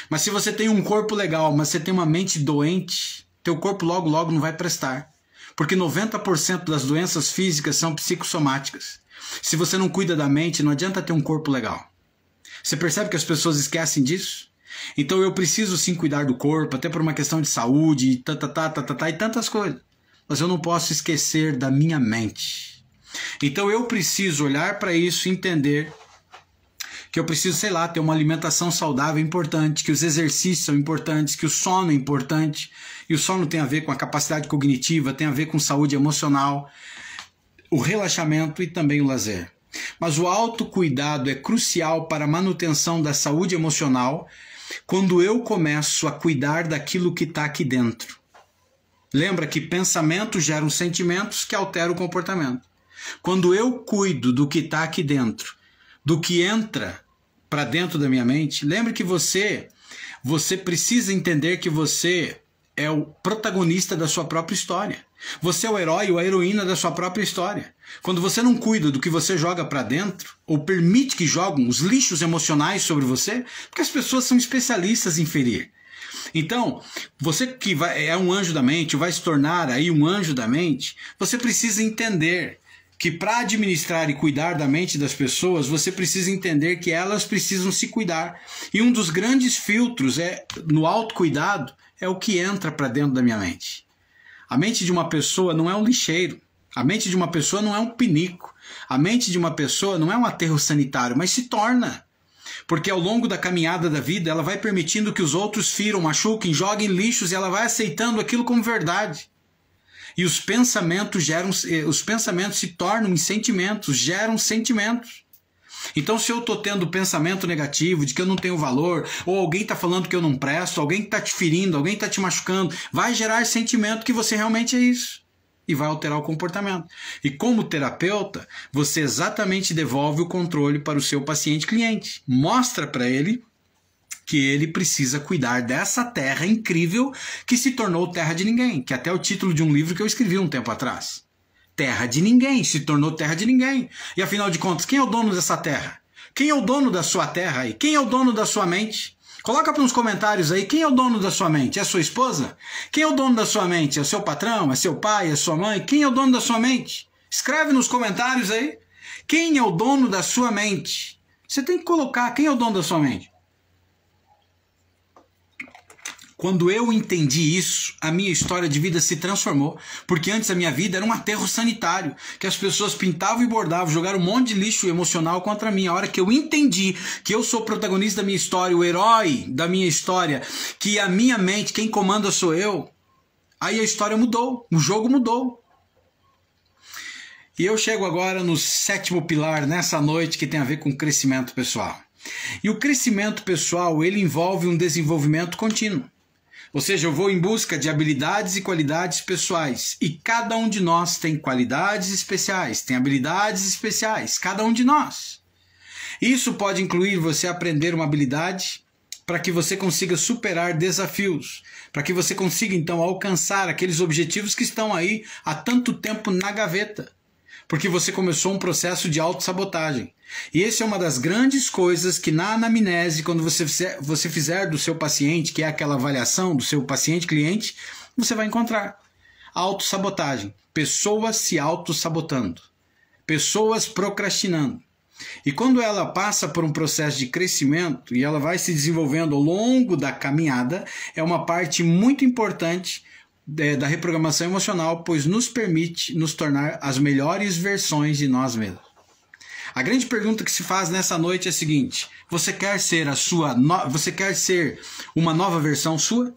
Mas se você tem um corpo legal, mas você tem uma mente doente, teu corpo logo logo não vai prestar. Porque 90% das doenças físicas são psicossomáticas. Se você não cuida da mente, não adianta ter um corpo legal. Você percebe que as pessoas esquecem disso? Então eu preciso sim cuidar do corpo, até por uma questão de saúde, e tantas coisas. Mas eu não posso esquecer da minha mente. Então eu preciso olhar para isso e entender que eu preciso, sei lá, ter uma alimentação saudável importante, que os exercícios são importantes, que o sono é importante, e o sono tem a ver com a capacidade cognitiva, tem a ver com saúde emocional, o relaxamento e também o lazer. Mas o autocuidado é crucial para a manutenção da saúde emocional quando eu começo a cuidar daquilo que está aqui dentro. Lembra que pensamentos geram sentimentos que alteram o comportamento. Quando eu cuido do que está aqui dentro, do que entra para dentro da minha mente, lembre que você precisa entender que você é o protagonista da sua própria história. Você é o herói ou a heroína da sua própria história. Quando você não cuida do que você joga para dentro, ou permite que joguem os lixos emocionais sobre você, porque as pessoas são especialistas em ferir. Então, você que é um anjo da mente, vai se tornar aí um anjo da mente, você precisa entender que para administrar e cuidar da mente das pessoas, você precisa entender que elas precisam se cuidar. E um dos grandes filtros no autocuidado é o que entra para dentro da minha mente. A mente de uma pessoa não é um lixeiro. A mente de uma pessoa não é um pinico. A mente de uma pessoa não é um aterro sanitário, mas se torna. Porque ao longo da caminhada da vida, ela vai permitindo que os outros firam, machuquem, joguem lixos e ela vai aceitando aquilo como verdade. E os pensamentos se tornam em sentimentos, geram sentimentos. Então, se eu estou tendo pensamento negativo, de que eu não tenho valor, ou alguém está falando que eu não presto, alguém está te ferindo, alguém está te machucando, vai gerar sentimento que você realmente é isso. E vai alterar o comportamento. E como terapeuta, você exatamente devolve o controle para o seu paciente cliente. Mostra para ele que ele precisa cuidar dessa terra incrível que se tornou terra de ninguém, que é até o título de um livro que eu escrevi um tempo atrás. Terra de ninguém, se tornou terra de ninguém. E afinal de contas, quem é o dono dessa terra? Quem é o dono da sua terra aí? Quem é o dono da sua mente? Coloca nos comentários aí, quem é o dono da sua mente? É a sua esposa? Quem é o dono da sua mente? É o seu patrão? É seu pai? É sua mãe? Quem é o dono da sua mente? Escreve nos comentários aí. Quem é o dono da sua mente? Você tem que colocar quem é o dono da sua mente. Quando eu entendi isso, a minha história de vida se transformou, porque antes a minha vida era um aterro sanitário, que as pessoas pintavam e bordavam, jogaram um monte de lixo emocional contra mim. A hora que eu entendi que eu sou o protagonista da minha história, o herói da minha história, que a minha mente, quem comanda sou eu, aí a história mudou, o jogo mudou. E eu chego agora no sétimo pilar nessa noite, que tem a ver com crescimento pessoal. E o crescimento pessoal, ele envolve um desenvolvimento contínuo. Ou seja, eu vou em busca de habilidades e qualidades pessoais. E cada um de nós tem qualidades especiais, tem habilidades especiais, cada um de nós. Isso pode incluir você aprender uma habilidade para que você consiga superar desafios, para que você consiga então alcançar aqueles objetivos que estão aí há tanto tempo na gaveta. Porque você começou um processo de autossabotagem. E essa é uma das grandes coisas que na anamnese, quando você fizer do seu paciente, que é aquela avaliação do seu paciente-cliente, você vai encontrar. Autossabotagem. Pessoas se autossabotando. Pessoas procrastinando. E quando ela passa por um processo de crescimento e ela vai se desenvolvendo ao longo da caminhada, é uma parte muito importante da reprogramação emocional, pois nos permite nos tornar as melhores versões de nós mesmos. A grande pergunta que se faz nessa noite é a seguinte: você quer ser você quer ser uma nova versão sua?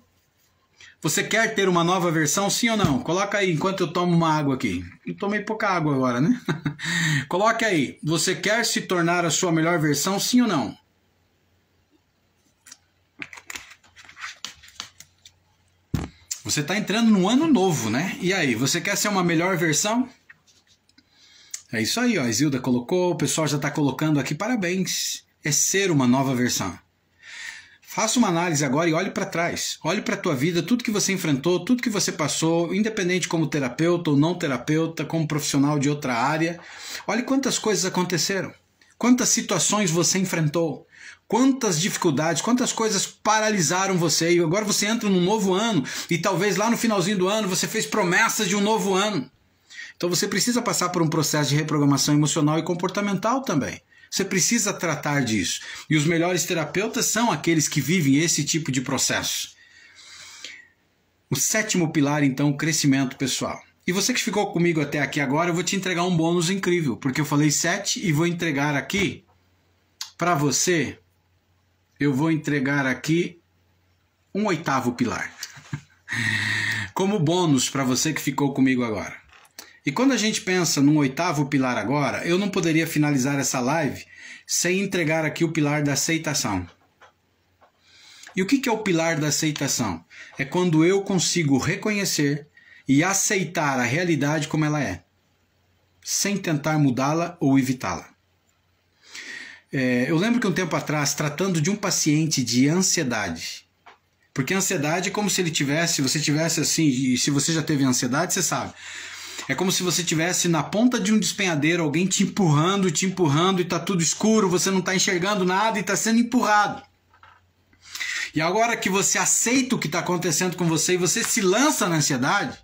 Você quer ter uma nova versão, sim ou não? Coloca aí enquanto eu tomo uma água aqui. Eu tomei pouca água agora, né? Coloque aí. Você quer se tornar a sua melhor versão, sim ou não? Você está entrando num ano novo, né? E aí, você quer ser uma melhor versão? É isso aí, ó. A Isilda colocou, o pessoal já está colocando aqui. Parabéns. É ser uma nova versão. Faça uma análise agora e olhe para trás. Olhe para a tua vida, tudo que você enfrentou, tudo que você passou, independente como terapeuta ou não terapeuta, como profissional de outra área. Olhe quantas coisas aconteceram. Quantas situações você enfrentou. Quantas dificuldades, quantas coisas paralisaram você. E agora você entra num novo ano e talvez lá no finalzinho do ano você fez promessas de um novo ano. Então você precisa passar por um processo de reprogramação emocional e comportamental também. Você precisa tratar disso. E os melhores terapeutas são aqueles que vivem esse tipo de processo. O 7º pilar, então, o crescimento pessoal. E você que ficou comigo até aqui agora, eu vou te entregar um bônus incrível, porque eu falei 7 e vou entregar aqui para você, eu vou entregar aqui um 8º pilar. Como bônus para você que ficou comigo agora. E quando a gente pensa num 8º pilar agora, eu não poderia finalizar essa live sem entregar aqui o pilar da aceitação. E o que é o pilar da aceitação? É quando eu consigo reconhecer e aceitar a realidade como ela é, sem tentar mudá-la ou evitá-la. Eu lembro que um tempo atrás, tratando de um paciente de ansiedade, porque a ansiedade é como se você tivesse assim, e se você já teve ansiedade, você sabe. É como se você estivesse na ponta de um despenhadeiro, alguém te empurrando e está tudo escuro, você não está enxergando nada e está sendo empurrado. E agora que você aceita o que está acontecendo com você e você se lança na ansiedade,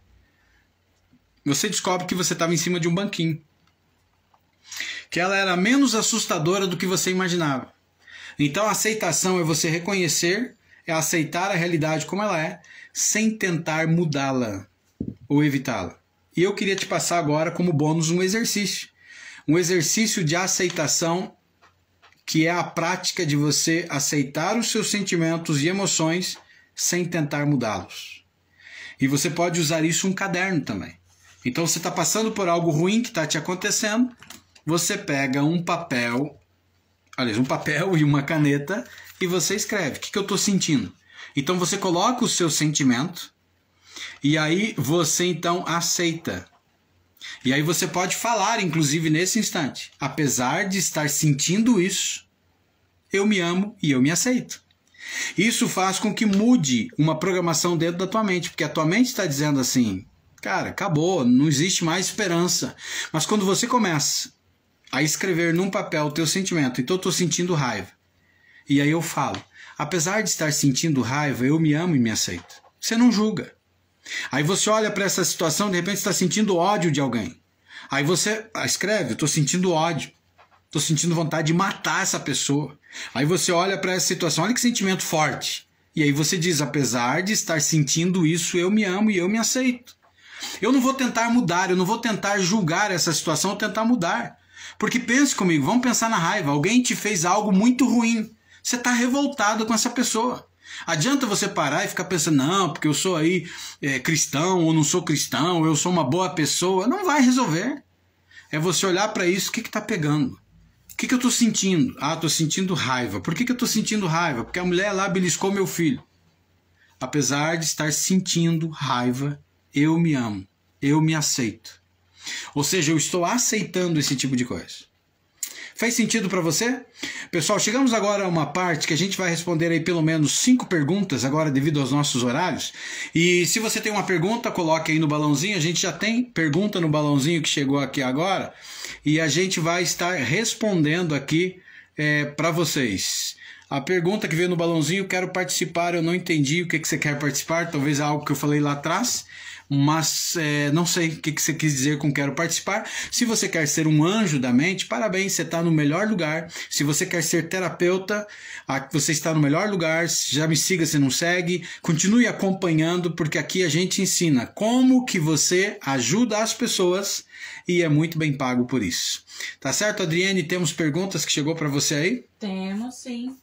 você descobre que você estava em cima de um banquinho. Que ela era menos assustadora do que você imaginava. Então a aceitação é você reconhecer, é aceitar a realidade como ela é, sem tentar mudá-la ou evitá-la. E eu queria te passar agora como bônus um exercício de aceitação, que é a prática de você aceitar os seus sentimentos e emoções sem tentar mudá-los. E você pode usar isso um caderno também. Então você está passando por algo ruim que está te acontecendo, você pega um papel e uma caneta e você escreve: o que eu estou sentindo? Então você coloca o seu sentimento e aí você então aceita. E aí você pode falar, inclusive nesse instante: apesar de estar sentindo isso, eu me amo e eu me aceito. Isso faz com que mude uma programação dentro da tua mente, porque a tua mente está dizendo assim: cara, acabou, não existe mais esperança. Mas quando você começa a escrever num papel o teu sentimento, então eu estou sentindo raiva, e aí eu falo: apesar de estar sentindo raiva, eu me amo e me aceito. Você não julga. Aí você olha para essa situação, de repente está sentindo ódio de alguém. Aí você escreve: estou sentindo ódio, estou sentindo vontade de matar essa pessoa. Aí você olha para essa situação, olha que sentimento forte. E aí você diz: apesar de estar sentindo isso, eu me amo e eu me aceito. Eu não vou tentar mudar, eu não vou tentar julgar essa situação ou tentar mudar. Porque pense comigo, vamos pensar na raiva. Alguém te fez algo muito ruim. Você está revoltado com essa pessoa. Adianta você parar e ficar pensando: não, porque eu sou aí cristão, ou não sou cristão, ou eu sou uma boa pessoa. Não vai resolver. É você olhar para isso: o que está pegando? O que eu estou sentindo? Ah, estou sentindo raiva. Por que eu estou sentindo raiva? Porque a mulher lá beliscou meu filho. Apesar de estar sentindo raiva, eu me amo, eu me aceito. Ou seja, eu estou aceitando esse tipo de coisa. Faz sentido para você? Pessoal, chegamos agora a uma parte que a gente vai responder aí pelo menos 5 perguntas agora devido aos nossos horários. E se você tem uma pergunta, coloque aí no balãozinho. A gente já tem pergunta no balãozinho que chegou aqui agora. E a gente vai estar respondendo aqui para vocês. A pergunta que veio no balãozinho: quero participar, eu não entendi o que você quer participar. Talvez é algo que eu falei lá atrás. mas não sei o que você quis dizer com quero participar. Se você quer ser um anjo da mente, parabéns, você está no melhor lugar. Se você quer ser terapeuta, você está no melhor lugar. Já me siga se não segue, continue acompanhando, porque aqui a gente ensina como que você ajuda as pessoas e é muito bem pago por isso. Tá certo, Adriane? Temos perguntas que chegou para você aí? Temos sim.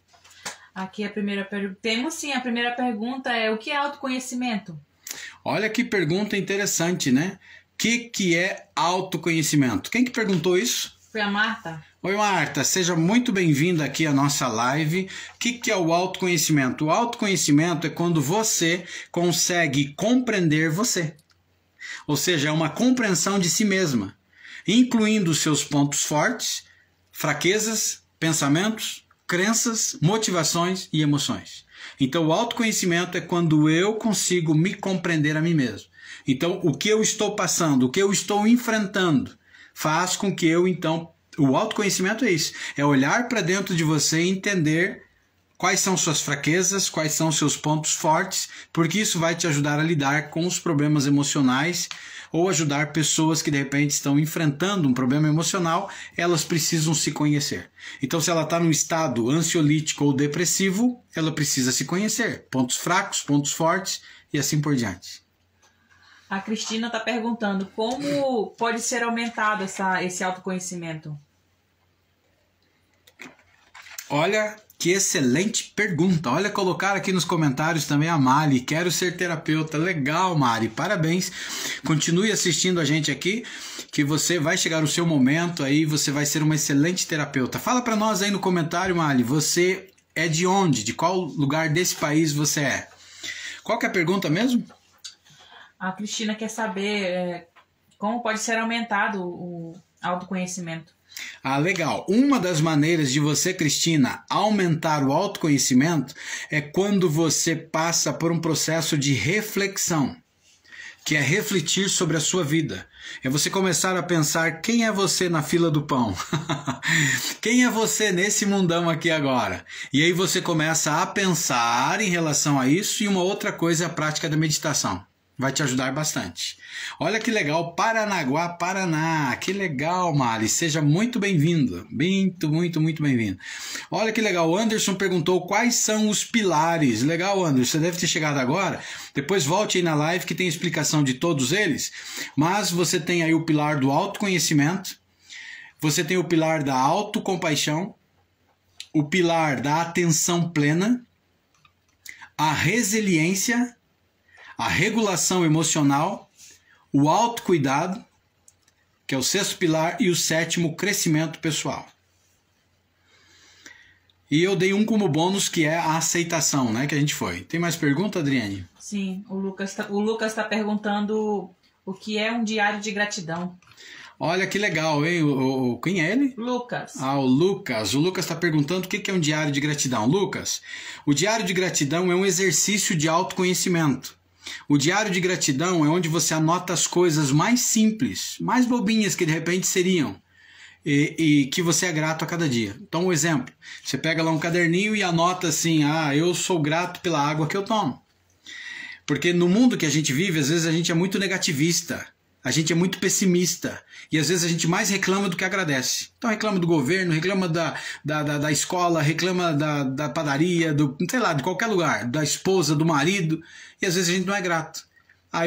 Aqui a primeira pergunta. Temos sim, a primeira pergunta é: o que é autoconhecimento? Olha que pergunta interessante, né? O que é autoconhecimento? Quem que perguntou isso? Foi a Marta. Oi, Marta, seja muito bem-vinda aqui à nossa live. O que é o autoconhecimento? O autoconhecimento é quando você consegue compreender você. Ou seja, é uma compreensão de si mesma, incluindo os seus pontos fortes, fraquezas, pensamentos, crenças, motivações e emoções. Então, o autoconhecimento é quando eu consigo me compreender a mim mesmo. Então, o que eu estou passando, o que eu estou enfrentando, faz com que eu, então, o autoconhecimento é isso, é olhar para dentro de você e entender quais são suas fraquezas, quais são seus pontos fortes, porque isso vai te ajudar a lidar com os problemas emocionais ou ajudar pessoas que de repente estão enfrentando um problema emocional, elas precisam se conhecer. Então, se ela está num estado ansiolítico ou depressivo, ela precisa se conhecer. Pontos fracos, pontos fortes e assim por diante. A Cristina está perguntando como pode ser aumentado esse autoconhecimento. Olha, que excelente pergunta. Olha, colocar aqui nos comentários também a Mari. Quero ser terapeuta. Legal, Mari. Parabéns. Continue assistindo a gente aqui, que você vai chegar o seu momento aí, você vai ser uma excelente terapeuta. Fala para nós aí no comentário, Mari. Você é de onde? De qual lugar desse país você é? Qual que é a pergunta mesmo? A Cristina quer saber como pode ser aumentado o autoconhecimento. Ah, legal. Uma das maneiras de você, Cristina, aumentar o autoconhecimento é quando você passa por um processo de reflexão, que é refletir sobre a sua vida. É você começar a pensar quem é você na fila do pão. Quem é você nesse mundão aqui agora? E aí você começa a pensar em relação a isso, e uma outra coisa é a prática da meditação. Vai te ajudar bastante. Olha que legal, Paranaguá, Paraná. Que legal, Mari. Seja muito bem-vindo. Muito bem-vindo. Olha que legal, o Anderson perguntou quais são os pilares. Legal, Anderson, você deve ter chegado agora. Depois volte aí na live que tem explicação de todos eles. Mas você tem aí o pilar do autoconhecimento. Você tem o pilar da autocompaixão. O pilar da atenção plena. A resiliência, a regulação emocional, o autocuidado, que é o sexto pilar, e o sétimo, o crescimento pessoal. E eu dei um como bônus, que é a aceitação, né, que a gente foi. Tem mais pergunta, Adriane? Sim, o Lucas tá perguntando o que é um diário de gratidão. Olha que legal, hein? Quem é ele? Lucas. Ah, o Lucas. O Lucas está perguntando o que é um diário de gratidão. Lucas, o diário de gratidão é um exercício de autoconhecimento. O diário de gratidão é onde você anota as coisas mais simples, mais bobinhas que de repente seriam, e que você é grato a cada dia. Então, um exemplo, você pega lá um caderninho e anota assim: eu sou grato pela água que eu tomo. Porque no mundo que a gente vive, às vezes a gente é muito negativista, a gente é muito pessimista, e às vezes a gente mais reclama do que agradece. Então reclama do governo, reclama da escola, reclama da padaria, sei lá, de qualquer lugar, da esposa, do marido, e às vezes a gente não é grato.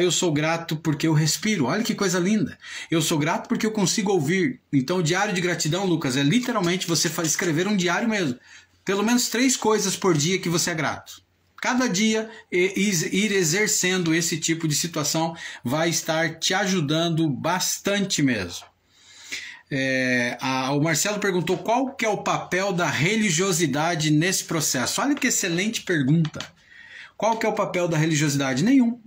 Eu sou grato porque eu respiro. Olha que coisa linda. Eu sou grato porque eu consigo ouvir. Então o diário de gratidão, Lucas, é literalmente você escrever um diário mesmo. Pelo menos 3 coisas por dia que você é grato. Cada dia ir exercendo esse tipo de situação vai estar te ajudando bastante mesmo. O Marcelo perguntou qual que é o papel da religiosidade nesse processo. Olha que excelente pergunta. Qual que é o papel da religiosidade? Nenhum.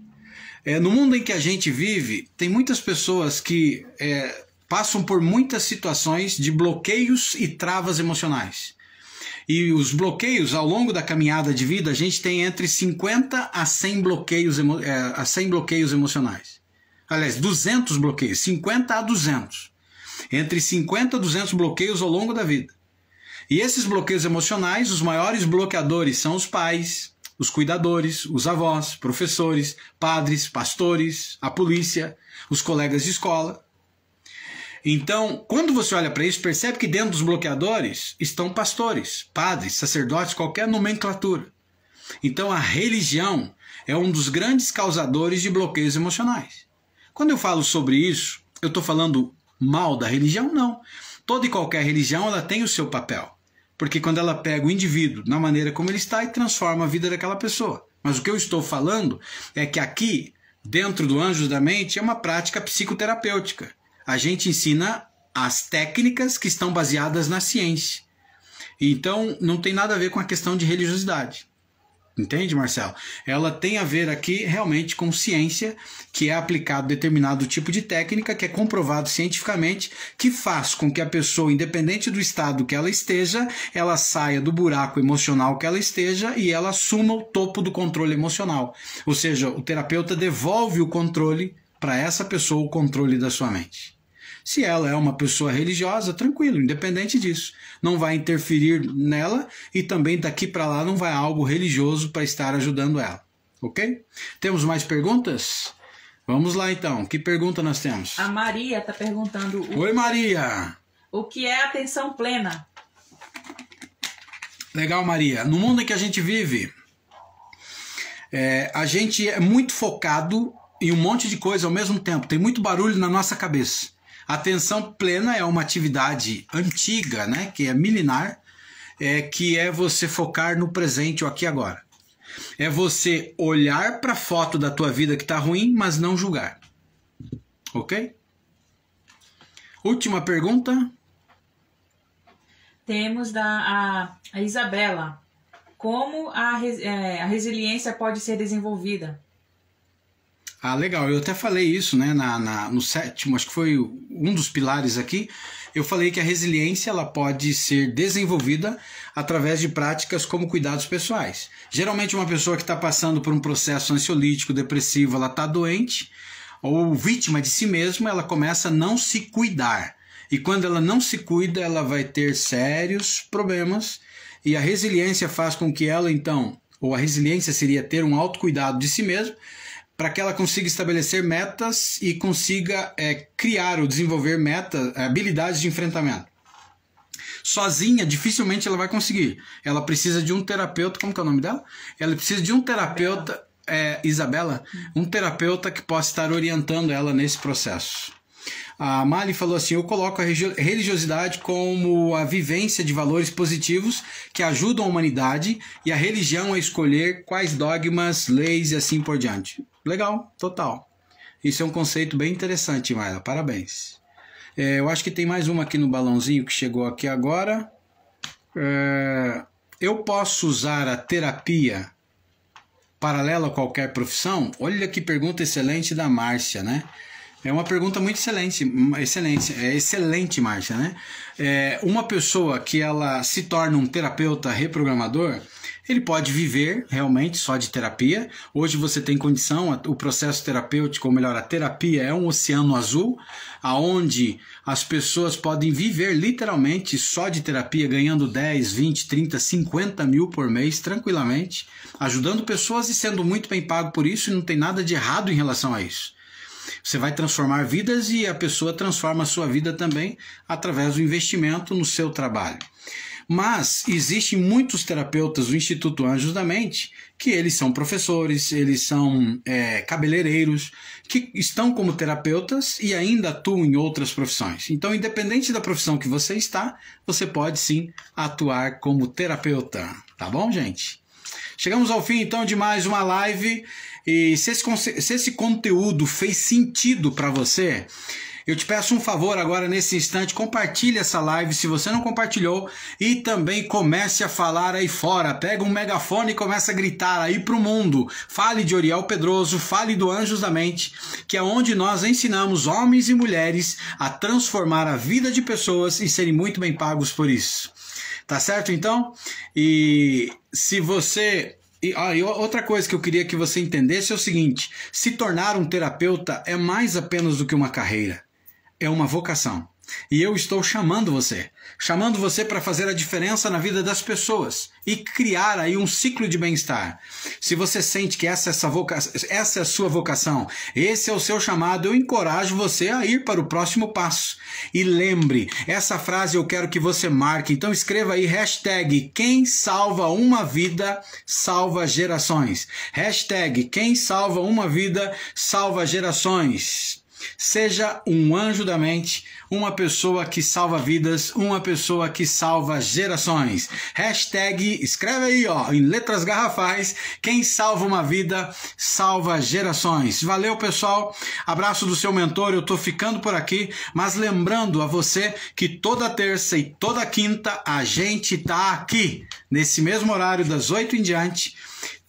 No mundo em que a gente vive, tem muitas pessoas que passam por muitas situações de bloqueios e travas emocionais. E os bloqueios, ao longo da caminhada de vida, a gente tem entre 50 a 100 bloqueios, a 100 bloqueios emocionais. Aliás, 200 bloqueios, 50 a 200. Entre 50 a 200 bloqueios ao longo da vida. E esses bloqueios emocionais, os maiores bloqueadores são os pais, os cuidadores, os avós, professores, padres, pastores, a polícia, os colegas de escola. Então, quando você olha para isso, percebe que dentro dos bloqueadores estão pastores, padres, sacerdotes, qualquer nomenclatura. Então, a religião é um dos grandes causadores de bloqueios emocionais. Quando eu falo sobre isso, eu estou falando mal da religião? Não. Toda e qualquer religião ela tem o seu papel. Porque quando ela pega o indivíduo na maneira como ele está e transforma a vida daquela pessoa. Mas o que eu estou falando é que aqui, dentro do Anjos da Mente, é uma prática psicoterapêutica. A gente ensina as técnicas que estão baseadas na ciência. Então, não tem nada a ver com a questão de religiosidade. Entende, Marcelo? Ela tem a ver aqui realmente com ciência, que é aplicado determinado tipo de técnica, que é comprovado cientificamente, que faz com que a pessoa, independente do estado que ela esteja, ela saia do buraco emocional que ela esteja e ela assuma o topo do controle emocional. Ou seja, o terapeuta devolve o controle para essa pessoa, o controle da sua mente. Se ela é uma pessoa religiosa, tranquilo, independente disso. Não vai interferir nela e também daqui para lá não vai algo religioso para estar ajudando ela. Ok? Temos mais perguntas? Vamos lá então. Que pergunta nós temos? A Maria está perguntando... Oi, Maria! O que é atenção plena? Legal, Maria. No mundo em que a gente vive, a gente é muito focado em um monte de coisa ao mesmo tempo. Tem muito barulho na nossa cabeça. Atenção plena é uma atividade antiga, né, que é milenar, que é você focar no presente, o aqui e agora. É você olhar para a foto da tua vida que está ruim, mas não julgar. Ok? Última pergunta. Temos a Isabela. Como a resiliência pode ser desenvolvida? Ah, legal. Eu até falei isso, né, no sétimo, acho que foi um dos pilares aqui. Eu falei que a resiliência ela pode ser desenvolvida através de práticas como cuidados pessoais. Geralmente uma pessoa que está passando por um processo ansiolítico, depressivo, ela está doente ou vítima de si mesma, ela começa a não se cuidar. E quando ela não se cuida, ela vai ter sérios problemas. E a resiliência faz com que ela, então, ou a resiliência seria ter um autocuidado de si mesma, para que ela consiga estabelecer metas e consiga criar ou desenvolver habilidades de enfrentamento. Sozinha, dificilmente ela vai conseguir. Ela precisa de um terapeuta, como que é o nome dela? Ela precisa de um terapeuta, Isabela, um terapeuta que possa estar orientando ela nesse processo. A Mali falou assim, eu coloco a religiosidade como a vivência de valores positivos que ajudam a humanidade e a religião a escolher quais dogmas, leis e assim por diante. Legal, total. Isso é um conceito bem interessante, Marla. Parabéns. Eu acho que tem mais uma aqui no balãozinho que chegou aqui agora. Eu posso usar a terapia paralela a qualquer profissão? Olha que pergunta excelente da Márcia, né? É uma pergunta muito excelente, Márcia, né? Uma pessoa que ela se torna um terapeuta reprogramador, ele pode viver realmente só de terapia. Hoje você tem condição, o processo terapêutico, ou melhor, a terapia é um oceano azul, aonde as pessoas podem viver literalmente só de terapia, ganhando 10, 20, 30, 50 mil por mês, tranquilamente, ajudando pessoas e sendo muito bem pago por isso, e não tem nada de errado em relação a isso. Você vai transformar vidas e a pessoa transforma a sua vida também através do investimento no seu trabalho. Mas existem muitos terapeutas do Instituto Anjos da Mente que eles são professores, eles são cabeleireiros, que estão como terapeutas e ainda atuam em outras profissões. Então, independente da profissão que você está, você pode sim atuar como terapeuta. Tá bom, gente? Chegamos ao fim então de mais uma live. E se esse conteúdo fez sentido para você, eu te peço um favor agora nesse instante, compartilhe essa live se você não compartilhou e também comece a falar aí fora, pega um megafone e começa a gritar aí pro mundo, fale de Uriel Pedroso, fale do Anjos da Mente, que é onde nós ensinamos homens e mulheres a transformar a vida de pessoas e serem muito bem pagos por isso. Tá certo então? E se você... E outra coisa que eu queria que você entendesse é o seguinte, se tornar um terapeuta é mais apenas do que uma carreira, é uma vocação. E eu estou chamando você para fazer a diferença na vida das pessoas e criar aí um ciclo de bem-estar. Se você sente que essa é a sua vocação, esse é o seu chamado, eu encorajo você a ir para o próximo passo. E lembre, essa frase eu quero que você marque, então escreva aí hashtag quem salva uma vida salva gerações. Hashtag quem salva uma vida salva gerações. Seja um anjo da mente, uma pessoa que salva vidas, uma pessoa que salva gerações. Hashtag, escreve aí, ó, em letras garrafais, quem salva uma vida, salva gerações. Valeu, pessoal. Abraço do seu mentor, eu tô ficando por aqui, mas lembrando a você que toda terça e toda quinta a gente tá aqui, nesse mesmo horário, das 8 em diante,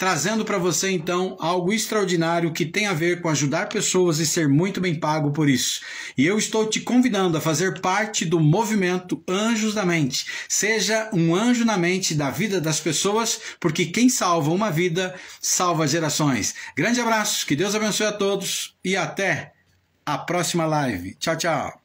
trazendo para você, então, algo extraordinário que tem a ver com ajudar pessoas e ser muito bem pago por isso. E eu estou te convidando a fazer parte do movimento Anjos da Mente. Seja um anjo na mente da vida das pessoas, porque quem salva uma vida, salva gerações. Grande abraço, que Deus abençoe a todos e até a próxima live. Tchau, tchau.